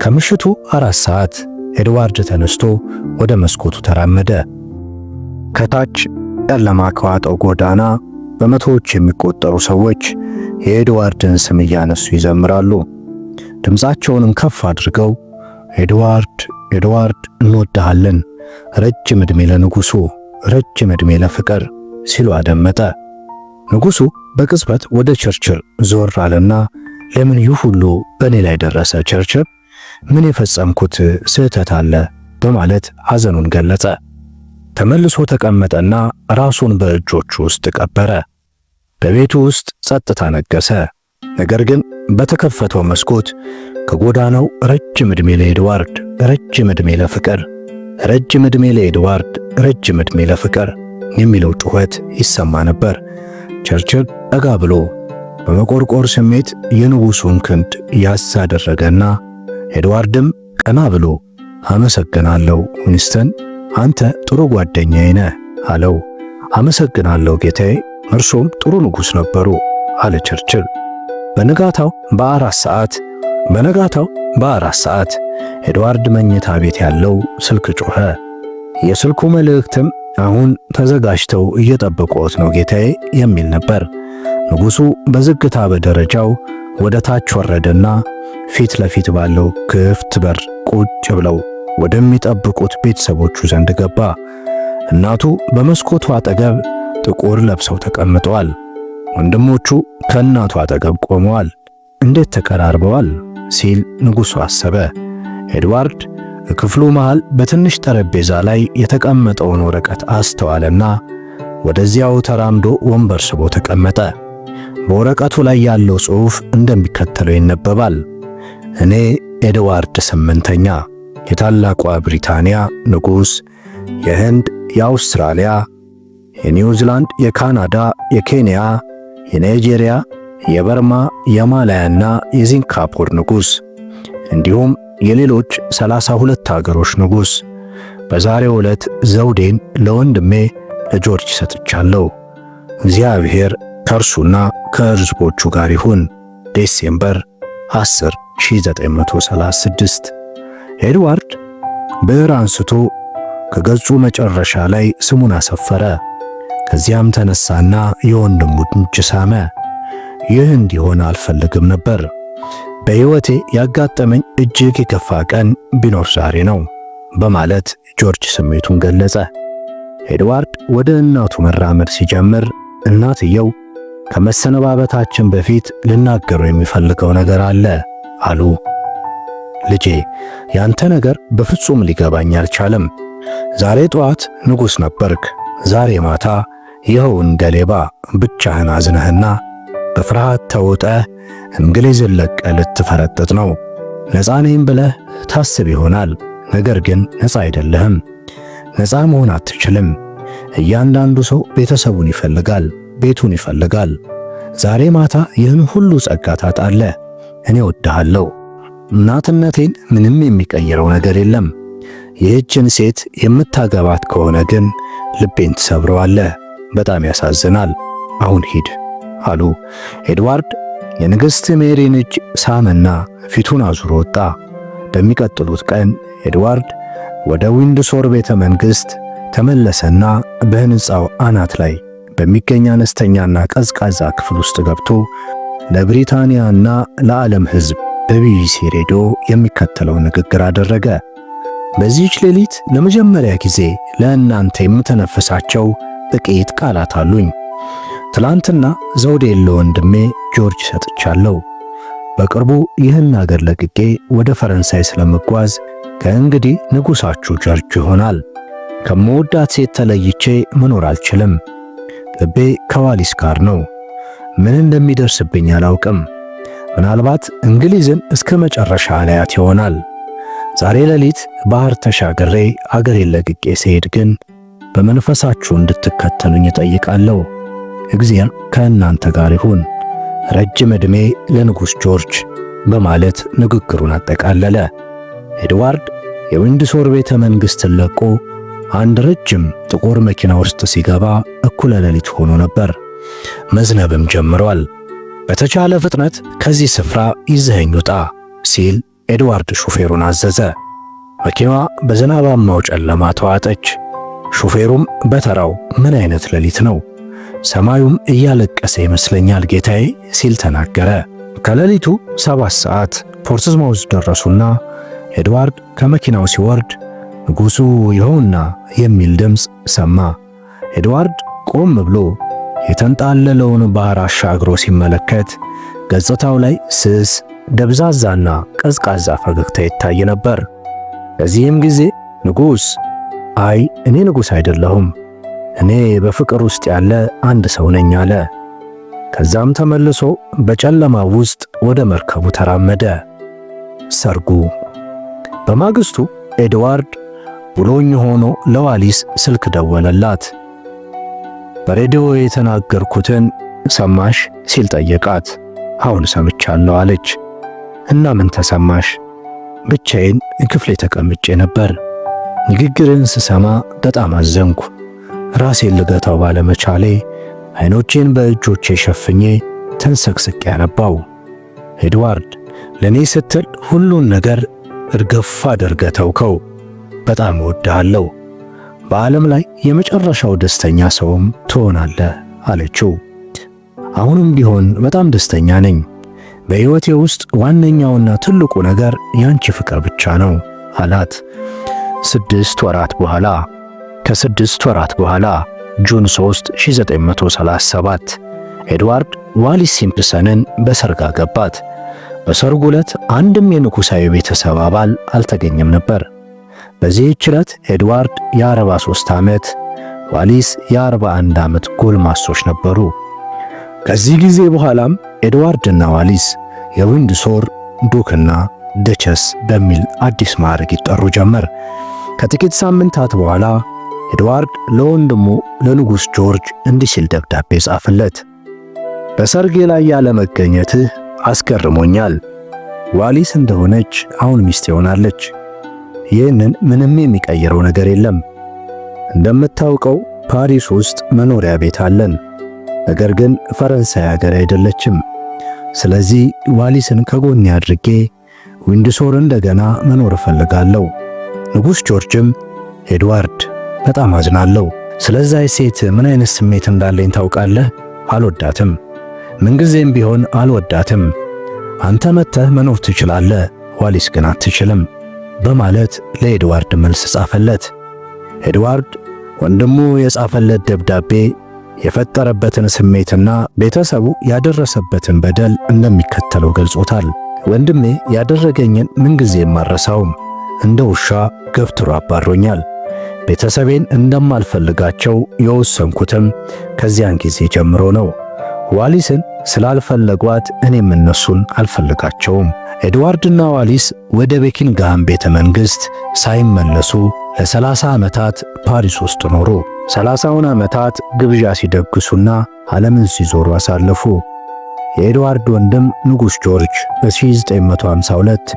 ከምሽቱ 4 ሰዓት ኤድዋርድ ተነስቶ ወደ መስኮቱ ተራመደ። ከታች ጨለማ ከዋጠው ጎዳና በመቶዎች የሚቆጠሩ ሰዎች የኤድዋርድን ስም እያነሱ ይዘምራሉ። ድምፃቸውንም ከፍ አድርገው ኤድዋርድ እንወድሃለን፣ ረጅም ዕድሜ ለንጉሡ፣ ረጅም ዕድሜ ለፍቅር ሲሉ አደመጠ። ንጉሡ በቅጽበት ወደ ቸርችል ዞር አለና ለምን ይህ ሁሉ በእኔ ላይ ደረሰ ቸርችል? ምን የፈጸምኩት ስህተት አለ? በማለት ሐዘኑን ገለጸ። ተመልሶ ተቀመጠና ራሱን በእጆቹ ውስጥ ቀበረ። በቤቱ ውስጥ ጸጥታ ነገሰ። ነገር ግን በተከፈተው መስኮት ከጎዳናው ረጅም ዕድሜ ለኤድዋርድ፣ ረጅም ዕድሜ ለፍቅር፣ ረጅም ዕድሜ ለኤድዋርድ፣ ረጅም ዕድሜ ለፍቅር የሚለው ጩኸት ይሰማ ነበር። ቸርችል ጠጋ ብሎ በመቆርቆር ስሜት የንጉሡን ክንድ ያዝ አደረገና ኤድዋርድም ቀና ብሎ አመሰግናለሁ ዊንስተን፣ አንተ ጥሩ ጓደኛዬ ነህ አለው። አመሰግናለሁ ጌታዬ፣ እርሶም ጥሩ ንጉሥ ነበሩ አለ ቸርችል። በንጋታው በ4 ሰዓት በነጋታው በ4 ሰዓት ኤድዋርድ መኝታ ቤት ያለው ስልክ ጮኸ። የስልኩ መልእክትም አሁን ተዘጋጅተው እየጠበቁት ነው ጌታዬ የሚል ነበር። ንጉሡ በዝግታ በደረጃው ወደ ታች ወረደና ፊት ለፊት ባለው ክፍት በር ቁጭ ብለው ወደሚጠብቁት ቤተሰቦቹ ዘንድ ገባ። እናቱ በመስኮቱ አጠገብ ጥቁር ለብሰው ተቀምጠዋል። ወንድሞቹ ከእናቱ አጠገብ ቆመዋል። እንዴት ተቀራርበዋል ሲል ንጉሡ አሰበ። ኤድዋርድ ክፍሉ መሃል በትንሽ ጠረጴዛ ላይ የተቀመጠውን ወረቀት አስተዋለና ወደዚያው ተራምዶ ወንበር ስቦ ተቀመጠ። በወረቀቱ ላይ ያለው ጽሑፍ እንደሚከተለው ይነበባል። እኔ ኤድዋርድ 8ኛ የታላቋ ብሪታንያ ንጉሥ፣ የህንድ፣ የአውስትራሊያ፣ የኒውዚላንድ፣ የካናዳ፣ የኬንያ፣ የናይጄሪያ፣ የበርማ፣ የማላያና የዚንጋፖር ንጉሥ እንዲሁም የሌሎች 32 ሀገሮች ንጉሥ በዛሬው ዕለት ዘውዴን ለወንድሜ ለጆርጅ ሰጥቻለሁ። እግዚአብሔር ከእርሱና ከሕዝቦቹ ጋር ይሁን። ዴሴምበር 10 1936። ኤድዋርድ ብዕር አንስቶ ከገጹ መጨረሻ ላይ ስሙን አሰፈረ። ከዚያም ተነሳና የወንድሙን እጅ ሳመ። ይህ እንዲሆን አልፈልግም ነበር። በሕይወቴ ያጋጠመኝ እጅግ የከፋ ቀን ቢኖር ዛሬ ነው በማለት ጆርጅ ስሜቱን ገለጸ። ኤድዋርድ ወደ እናቱ መራመድ ሲጀምር እናትየው ከመሰነባበታችን በፊት ልናገረው የሚፈልገው ነገር አለ አሉ። ልጄ፣ ያንተ ነገር በፍጹም ሊገባኝ አልቻለም። ዛሬ ጠዋት ንጉሥ ነበርክ፣ ዛሬ ማታ ይኸው እንደ ሌባ ብቻህን አዝነህና በፍርሃት ተውጠህ እንግሊዝን ለቀህ ልትፈረጥጥ ነው። ነፃ ነኝ ብለህ ታስብ ይሆናል፣ ነገር ግን ነፃ አይደለህም። ነፃ መሆን አትችልም። እያንዳንዱ ሰው ቤተሰቡን ይፈልጋል፣ ቤቱን ይፈልጋል። ዛሬ ማታ ይህን ሁሉ ጸጋ ታጣለህ። እኔ ወድሃለሁ። እናትነቴን ምንም የሚቀይረው ነገር የለም። ይህችን ሴት የምታገባት ከሆነ ግን ልቤን ትሰብረዋለህ። በጣም ያሳዝናል። አሁን ሂድ አሉ። ኤድዋርድ የንግሥት ሜሪን እጅ ሳመና ፊቱን አዙሮ ወጣ። በሚቀጥሉት ቀን ኤድዋርድ ወደ ዊንድሶር ቤተ መንግሥት ተመለሰና በሕንፃው አናት ላይ በሚገኝ አነስተኛና ቀዝቃዛ ክፍል ውስጥ ገብቶ ለብሪታንያና ለዓለም ሕዝብ በቢቢሲ ሬዲዮ የሚከተለው ንግግር አደረገ። በዚህች ሌሊት ለመጀመሪያ ጊዜ ለእናንተ የምተነፍሳቸው ጥቂት ቃላት አሉኝ። ትላንትና ዘውዴን ለወንድሜ ጆርጅ ሰጥቻለሁ። በቅርቡ ይህን አገር ለቅቄ ወደ ፈረንሳይ ስለምጓዝ ከእንግዲህ ንጉሣችሁ ጆርጅ ይሆናል። ከምወዳት ሴት ተለይቼ መኖር አልችልም። ልቤ ከዋሊስ ጋር ነው። ምን እንደሚደርስብኝ አላውቅም። ምናልባት እንግሊዝን እስከ መጨረሻ አላያት ይሆናል። ዛሬ ሌሊት ባህር ተሻግሬ አገሬን ለቅቄ ስሄድ ግን በመንፈሳችሁ እንድትከተሉኝ እጠይቃለሁ። እግዚአብሔር ከእናንተ ጋር ይሁን። ረጅም ዕድሜ ለንጉሥ ጆርጅ በማለት ንግግሩን አጠቃለለ። ኤድዋርድ የዊንድሶር ቤተ መንግሥትን ለቆ አንድ ረጅም ጥቁር መኪና ውስጥ ሲገባ እኩለ ሌሊት ሆኖ ነበር። መዝነብም ጀምሯል። በተቻለ ፍጥነት ከዚህ ስፍራ ይዘኸኝ ውጣ ሲል ኤድዋርድ ሹፌሩን አዘዘ። መኪናዋ በዝናባማው ጨለማ ተዋጠች። ሹፌሩም በተራው ምን አይነት ሌሊት ነው? ሰማዩም እያለቀሰ ይመስለኛል ጌታዬ ሲል ተናገረ። ከሌሊቱ 7 ሰዓት ፖርትስማውዝ ደረሱና ኤድዋርድ ከመኪናው ሲወርድ ንጉሡ ይኸውና የሚል ድምፅ ሰማ። ኤድዋርድ ቆም ብሎ የተንጣለለውን ባህር አሻግሮ ሲመለከት ገጽታው ላይ ስስ ደብዛዛና ቀዝቃዛ ፈገግታ ይታይ ነበር። በዚህም ጊዜ ንጉሥ፣ አይ እኔ ንጉሥ አይደለሁም፣ እኔ በፍቅር ውስጥ ያለ አንድ ሰው ነኝ አለ። ከዛም ተመልሶ በጨለማ ውስጥ ወደ መርከቡ ተራመደ። ሰርጉ። በማግስቱ ኤድዋርድ ብሎኝ ሆኖ ለዋሊስ ስልክ ደወለላት። በሬዲዮ የተናገርኩትን ሰማሽ ሲል ጠየቃት። አሁን ሰምቻለሁ አለች። እና ምን ተሰማሽ? ብቻዬን ክፍሌ ተቀምጬ ነበር። ንግግርን ስሰማ በጣም አዘንኩ። ራሴን ልገታው ባለመቻሌ አይኖቼን በእጆቼ ሸፍኜ ተንሰቅስቄ ያነባው። ኤድዋርድ ለኔ ስትል ሁሉን ነገር እርግፍ አድርገህ ተውከው። በጣም እወድሃለሁ። በዓለም ላይ የመጨረሻው ደስተኛ ሰውም ትሆናለህ አለችው። አሁንም ቢሆን በጣም ደስተኛ ነኝ። በሕይወቴ ውስጥ ዋነኛውና ትልቁ ነገር ያንቺ ፍቅር ብቻ ነው አላት። ከ6 ወራት በኋላ ጁን 3 1937 ኤድዋርድ ዋሊስ ሲምፕሰንን በሰርግ አገባት። በሰርጉ ዕለት አንድም የንጉሣዊ ቤተሰብ አባል አልተገኘም ነበር። በዚህች ዕለት ኤድዋርድ የ43 ዓመት፣ ዋሊስ የ41 ዓመት ጎልማሶች ነበሩ። ከዚህ ጊዜ በኋላም ኤድዋርድና ዋሊስ የዊንድሶር ዱክና ደቸስ በሚል አዲስ ማዕረግ ይጠሩ ጀመር። ከጥቂት ሳምንታት በኋላ ኤድዋርድ ለወንድሙ ለንጉሥ ጆርጅ እንዲህ ሲል ደብዳቤ ጻፈለት። በሰርጌ ላይ ያለመገኘትህ አስገርሞኛል። ዋሊስ እንደሆነች አሁን ሚስቴ ሆናለች። ይህንን ምንም የሚቀይረው ነገር የለም። እንደምታውቀው ፓሪስ ውስጥ መኖሪያ ቤት አለን። ነገር ግን ፈረንሳይ ሀገር አይደለችም። ስለዚህ ዋሊስን ከጎኔ አድርጌ ዊንድሶር እንደገና መኖር እፈልጋለሁ። ንጉሥ ጆርጅም ኤድዋርድ በጣም አዝናለሁ። ስለዚህ ሴት ምን አይነት ስሜት እንዳለኝ ታውቃለህ? አልወዳትም። ምንጊዜም ቢሆን አልወዳትም። አንተ መጥተህ መኖር ትችላለህ፣ ዋሊስ ግን አትችልም በማለት ለኤድዋርድ መልስ ጻፈለት። ኤድዋርድ ወንድሙ የጻፈለት ደብዳቤ የፈጠረበትን ስሜትና ቤተሰቡ ያደረሰበትን በደል እንደሚከተለው ገልጾታል። ወንድሜ ያደረገኝን ምንጊዜም አልረሳውም። እንደ ውሻ ገፍትሮ አባሮኛል። ቤተሰቤን እንደማልፈልጋቸው የወሰንኩትም ከዚያን ጊዜ ጀምሮ ነው። ዋሊስን ስላልፈለጓት እኔም እነሱን አልፈልጋቸውም። ኤድዋርድና ዋሊስ ወደ ቤኪንግሃም ቤተ መንግሥት ሳይመለሱ ለ30 ዓመታት ፓሪስ ውስጥ ኖሩ። 30ውን ዓመታት ግብዣ ሲደግሱና ዓለምን ሲዞሩ አሳለፉ። የኤድዋርድ ወንድም ንጉሥ ጆርጅ በ1952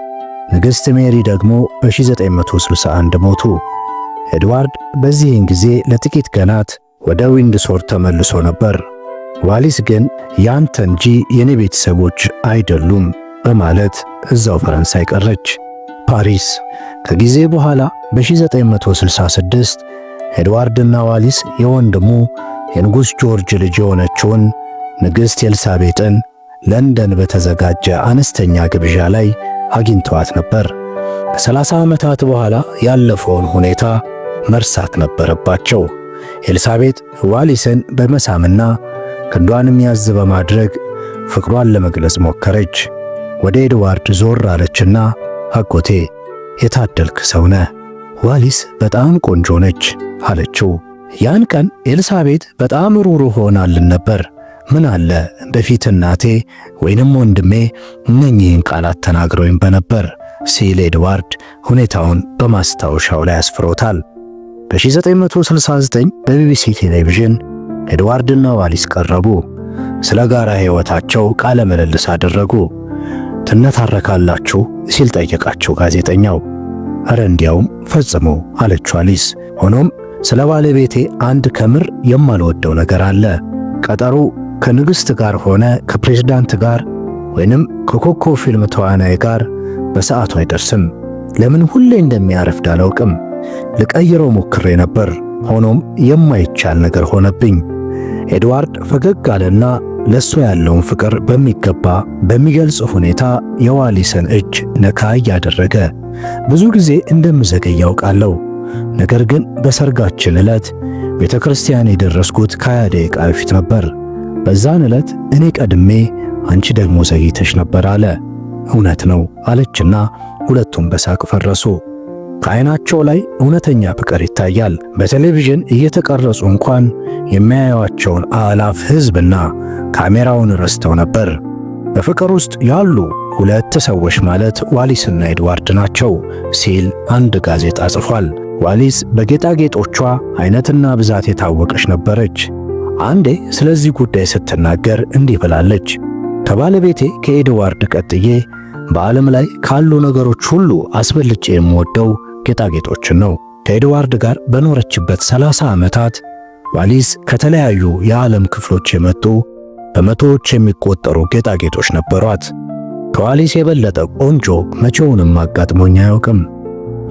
ንግሥት ሜሪ ደግሞ በ1961 ሞቱ። ኤድዋርድ በዚህን ጊዜ ለጥቂት ቀናት ወደ ዊንድሶር ተመልሶ ነበር። ዋሊስ ግን ያንተ እንጂ የኔ ቤተሰቦች አይደሉም በማለት እዛው ፈረንሳይ ቀረች። ፓሪስ ከጊዜ በኋላ በ1966 ኤድዋርድና ዋሊስ የወንድሙ የንጉሥ ጆርጅ ልጅ የሆነችውን ንግሥት ኤልሳቤጥን ለንደን በተዘጋጀ አነስተኛ ግብዣ ላይ አግኝተዋት ነበር። ከ30 ዓመታት በኋላ ያለፈውን ሁኔታ መርሳት ነበረባቸው። ኤልሳቤጥ ዋሊስን በመሳምና ክንዷንም ያዝ በማድረግ ፍቅሯን ለመግለጽ ሞከረች። ወደ ኤድዋርድ ዞር አለችና አጎቴ የታደልክ ሰው ነህ፣ ዋሊስ በጣም ቆንጆ ነች አለችው። ያን ቀን ኤልሳቤጥ በጣም ሩህሩህ ሆናልን ነበር። ምን አለ በፊት እናቴ ወይንም ወንድሜ እነኚህን ቃላት ተናግረውኝ በነበር ሲል ኤድዋርድ ሁኔታውን በማስታወሻው ላይ አስፍሮታል። በ1969 በቢቢሲ ቴሌቪዥን ኤድዋርድና ዋሊስ ቀረቡ። ስለ ጋራ ሕይወታቸው ቃለ ምልልስ አደረጉ። ትነታረካላችሁ ሲል ጠየቃቸው ጋዜጠኛው። እረ እንዲያውም ፈጽሞ አለችው ዋሊስ። ሆኖም ስለ ባለቤቴ አንድ ከምር የማልወደው ነገር አለ። ቀጠሮ ከንግሥት ጋር ሆነ ከፕሬዝዳንት ጋር ወይንም ከኮከብ ፊልም ተዋናይ ጋር በሰዓቱ አይደርስም። ለምን ሁሌ እንደሚያረፍድ አላውቅም። ልቀይረው ሞክሬ ነበር፣ ሆኖም የማይቻል ነገር ሆነብኝ። ኤድዋርድ ፈገግ አለና ለሱ ያለውን ፍቅር በሚገባ በሚገልጽ ሁኔታ የዋሊስን እጅ ነካ እያደረገ ብዙ ጊዜ እንደምዘገይ ያውቃለሁ። ነገር ግን በሰርጋችን ዕለት ቤተ ክርስቲያን የደረስኩት ከ20 ደቂቃ በፊት ነበር። በዛን ዕለት እኔ ቀድሜ አንቺ ደግሞ ዘግይተሽ ነበር አለ። እውነት ነው አለችና ሁለቱም በሳቅ ፈረሱ። ከዓይናቸው ላይ እውነተኛ ፍቅር ይታያል። በቴሌቪዥን እየተቀረጹ እንኳን የሚያዩዋቸውን አላፍ ሕዝብና ካሜራውን ረስተው ነበር። በፍቅር ውስጥ ያሉ ሁለት ሰዎች ማለት ዋሊስና ኤድዋርድ ናቸው ሲል አንድ ጋዜጣ ጽፏል። ዋሊስ በጌጣጌጦቿ አይነትና ብዛት የታወቀች ነበረች። አንዴ ስለዚህ ጉዳይ ስትናገር እንዲህ ብላለች። ከባለቤቴ ከኤድዋርድ ቀጥዬ በዓለም ላይ ካሉ ነገሮች ሁሉ አስበልጬ የምወደው ጌጣጌጦችን ነው። ከኤድዋርድ ጋር በኖረችበት 30 ዓመታት ዋሊስ ከተለያዩ የዓለም ክፍሎች የመጡ በመቶዎች የሚቆጠሩ ጌጣጌጦች ነበሯት። ከዋሊስ የበለጠ ቆንጆ መቼውንም አጋጥሞኝ አያውቅም።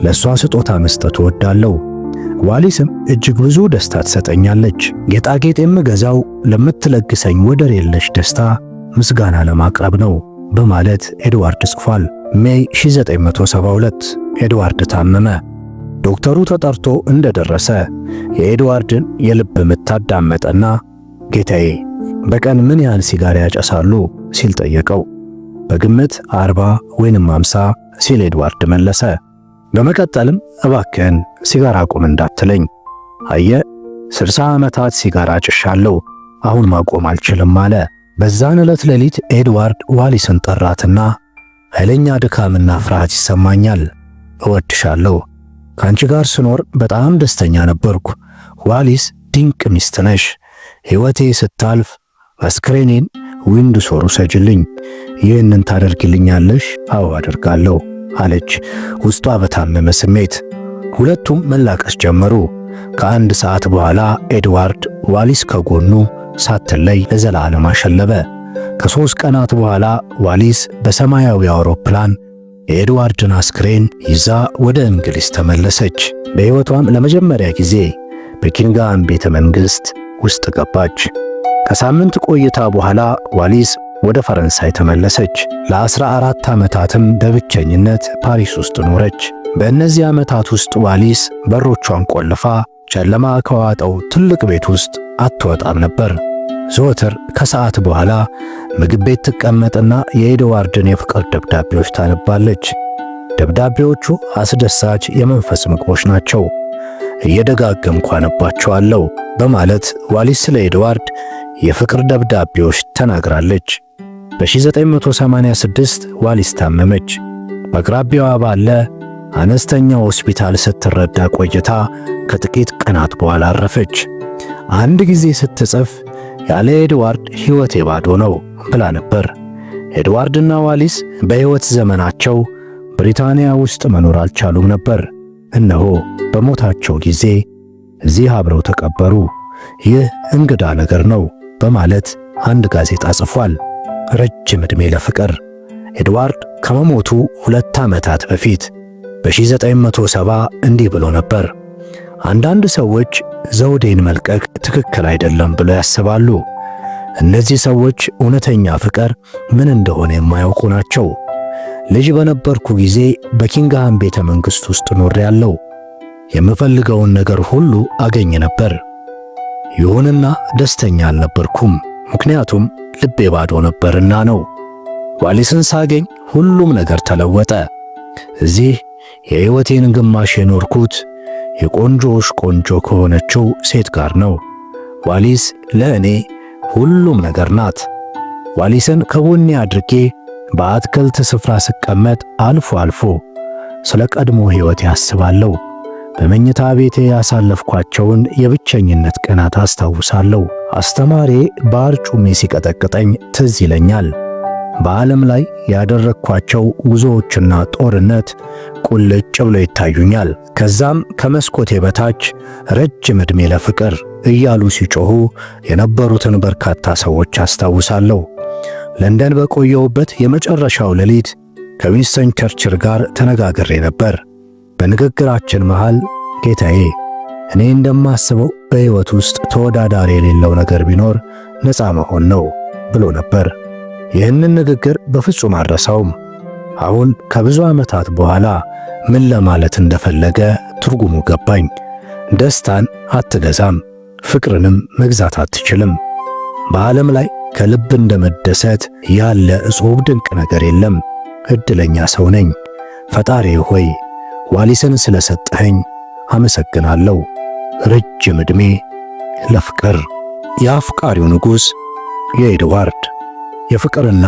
ለሷ ስጦታ መስጠት እወዳለሁ። ዋሊስም እጅግ ብዙ ደስታ ትሰጠኛለች። ጌጣጌጥ የምገዛው ለምትለግሰኝ ወደር የለሽ ደስታ ምስጋና ለማቅረብ ነው በማለት ኤድዋርድ ጽፏል። ሜይ 1972 ኤድዋርድ ታመመ። ዶክተሩ ተጠርቶ እንደደረሰ የኤድዋርድን የልብ ምት አዳመጠና ጌታዬ በቀን ምን ያህል ሲጋራ ያጨሳሉ ሲል ጠየቀው። በግምት 40 ወይንም 50 ሲል ኤድዋርድ መለሰ። በመቀጠልም እባክህን ሲጋራ ቁም እንዳትለኝ፣ አየ 60 ዓመታት ሲጋራ ጭሻለሁ፣ አሁን ማቆም አልችልም አለ። በዛን ዕለት ሌሊት ኤድዋርድ ዋሊስን ጠራትና ኃይለኛ ድካምና ፍርሃት ይሰማኛል፣ እወድሻለሁ፣ ካንቺ ጋር ስኖር በጣም ደስተኛ ነበርኩ። ዋሊስ ድንቅ ሚስት ነሽ። ሕይወቴ ስታልፍ አስክሬኔን ዊንድሶር ውሰጅልኝ። ይህንን ታደርግልኛለሽ? አዎ አደርጋለሁ አለች ውስጧ በታመመ ስሜት። ሁለቱም መላቀስ ጀመሩ። ከአንድ ሰዓት በኋላ ኤድዋርድ ዋሊስ ከጎኑ ሳትለይ ለዘላለም አሸለበ። ከ3 ቀናት በኋላ ዋሊስ በሰማያዊ አውሮፕላን የኤድዋርድን አስክሬን ይዛ ወደ እንግሊዝ ተመለሰች። በሕይወቷም ለመጀመሪያ ጊዜ በኪንግሃም ቤተ መንግሥት ውስጥ ገባች። ከሳምንት ቆይታ በኋላ ዋሊስ ወደ ፈረንሳይ ተመለሰች። ለ14 ዓመታትም በብቸኝነት ፓሪስ ውስጥ ኖረች። በእነዚህ ዓመታት ውስጥ ዋሊስ በሮቿን ቆልፋ ጨለማ ከዋጠው ትልቅ ቤት ውስጥ አትወጣም ነበር። ዘወትር ከሰዓት በኋላ ምግብ ቤት ትቀመጥና የኤድዋርድን የፍቅር ደብዳቤዎች ታነባለች። ደብዳቤዎቹ አስደሳች የመንፈስ ምግቦች ናቸው፣ እየደጋገምኩ አነባቸዋለሁ በማለት ዋሊስ ስለ ኤድዋርድ የፍቅር ደብዳቤዎች ተናግራለች። በ1986 ዋሊስ ታመመች። በአቅራቢያዋ ባለ አነስተኛ ሆስፒታል ስትረዳ ቆይታ ከጥቂት ቀናት በኋላ አረፈች። አንድ ጊዜ ስትጽፍ ያለ ኤድዋርድ ሕይወቴ ባዶ ነው ብላ ነበር። ኤድዋርድና ዋሊስ በሕይወት ዘመናቸው ብሪታንያ ውስጥ መኖር አልቻሉም ነበር። እነሆ በሞታቸው ጊዜ እዚህ አብረው ተቀበሩ። ይህ እንግዳ ነገር ነው በማለት አንድ ጋዜጣ ጽፏል። ረጅም ዕድሜ ለፍቅር። ኤድዋርድ ከመሞቱ 2 ዓመታት በፊት በ1970 እንዲህ ብሎ ነበር። አንዳንድ ሰዎች ዘውዴን መልቀቅ ትክክል አይደለም ብለው ያስባሉ። እነዚህ ሰዎች እውነተኛ ፍቅር ምን እንደሆነ የማያውቁ ናቸው። ልጅ በነበርኩ ጊዜ በኪንግሃም ቤተ መንግሥት ውስጥ ኖሬያለሁ። የምፈልገውን ነገር ሁሉ አገኝ ነበር። ይሁንና ደስተኛ አልነበርኩም፣ ምክንያቱም ልቤ ባዶ ነበርና ነው። ዋሊስን ሳገኝ ሁሉም ነገር ተለወጠ። እዚህ የሕይወቴን ግማሽ የኖርኩት የቆንጆዎች ቆንጆ ከሆነችው ሴት ጋር ነው። ዋሊስ ለእኔ ሁሉም ነገር ናት። ዋሊስን ከጎኔ አድርጌ በአትክልት ስፍራ ስቀመጥ አልፎ አልፎ ስለ ቀድሞ ሕይወቴ አስባለሁ። በመኝታ ቤቴ ያሳለፍኳቸውን የብቸኝነት ቀናት አስታውሳለሁ። አስተማሪ በአርጩሜ ሲቀጠቅጠኝ ትዝ ይለኛል። በዓለም ላይ ያደረግኳቸው ጉዞዎችና ጦርነት ቁልጭ ብለው ይታዩኛል። ከዛም ከመስኮቴ በታች ረጅም ዕድሜ ለፍቅር እያሉ ሲጮኹ የነበሩትን በርካታ ሰዎች አስታውሳለሁ። ለንደን በቆየሁበት የመጨረሻው ሌሊት ከዊንስተን ቸርችል ጋር ተነጋግሬ ነበር። በንግግራችን መሃል ጌታዬ፣ እኔ እንደማስበው በሕይወት ውስጥ ተወዳዳሪ የሌለው ነገር ቢኖር ነፃ መሆን ነው ብሎ ነበር። ይህንን ንግግር በፍጹም አልረሳውም። አሁን ከብዙ ዓመታት በኋላ ምን ለማለት እንደፈለገ ትርጉሙ ገባኝ። ደስታን አትገዛም፣ ፍቅርንም መግዛት አትችልም። በዓለም ላይ ከልብ እንደመደሰት ያለ እጹብ ድንቅ ነገር የለም። ዕድለኛ ሰው ነኝ። ፈጣሪ ሆይ ዋሊስን ስለሰጠኸኝ አመሰግናለሁ። ረጅም ዕድሜ ለፍቅር። የአፍቃሪው ንጉሥ የኤድዋርድ የፍቅርና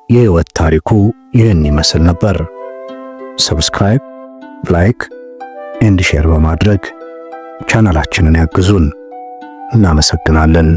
የሕይወት ታሪኩ ይህን ይመስል ነበር። ሰብስክራይብ፣ ላይክ ኤንድ ሼር በማድረግ ቻናላችንን ያግዙን። እናመሰግናለን።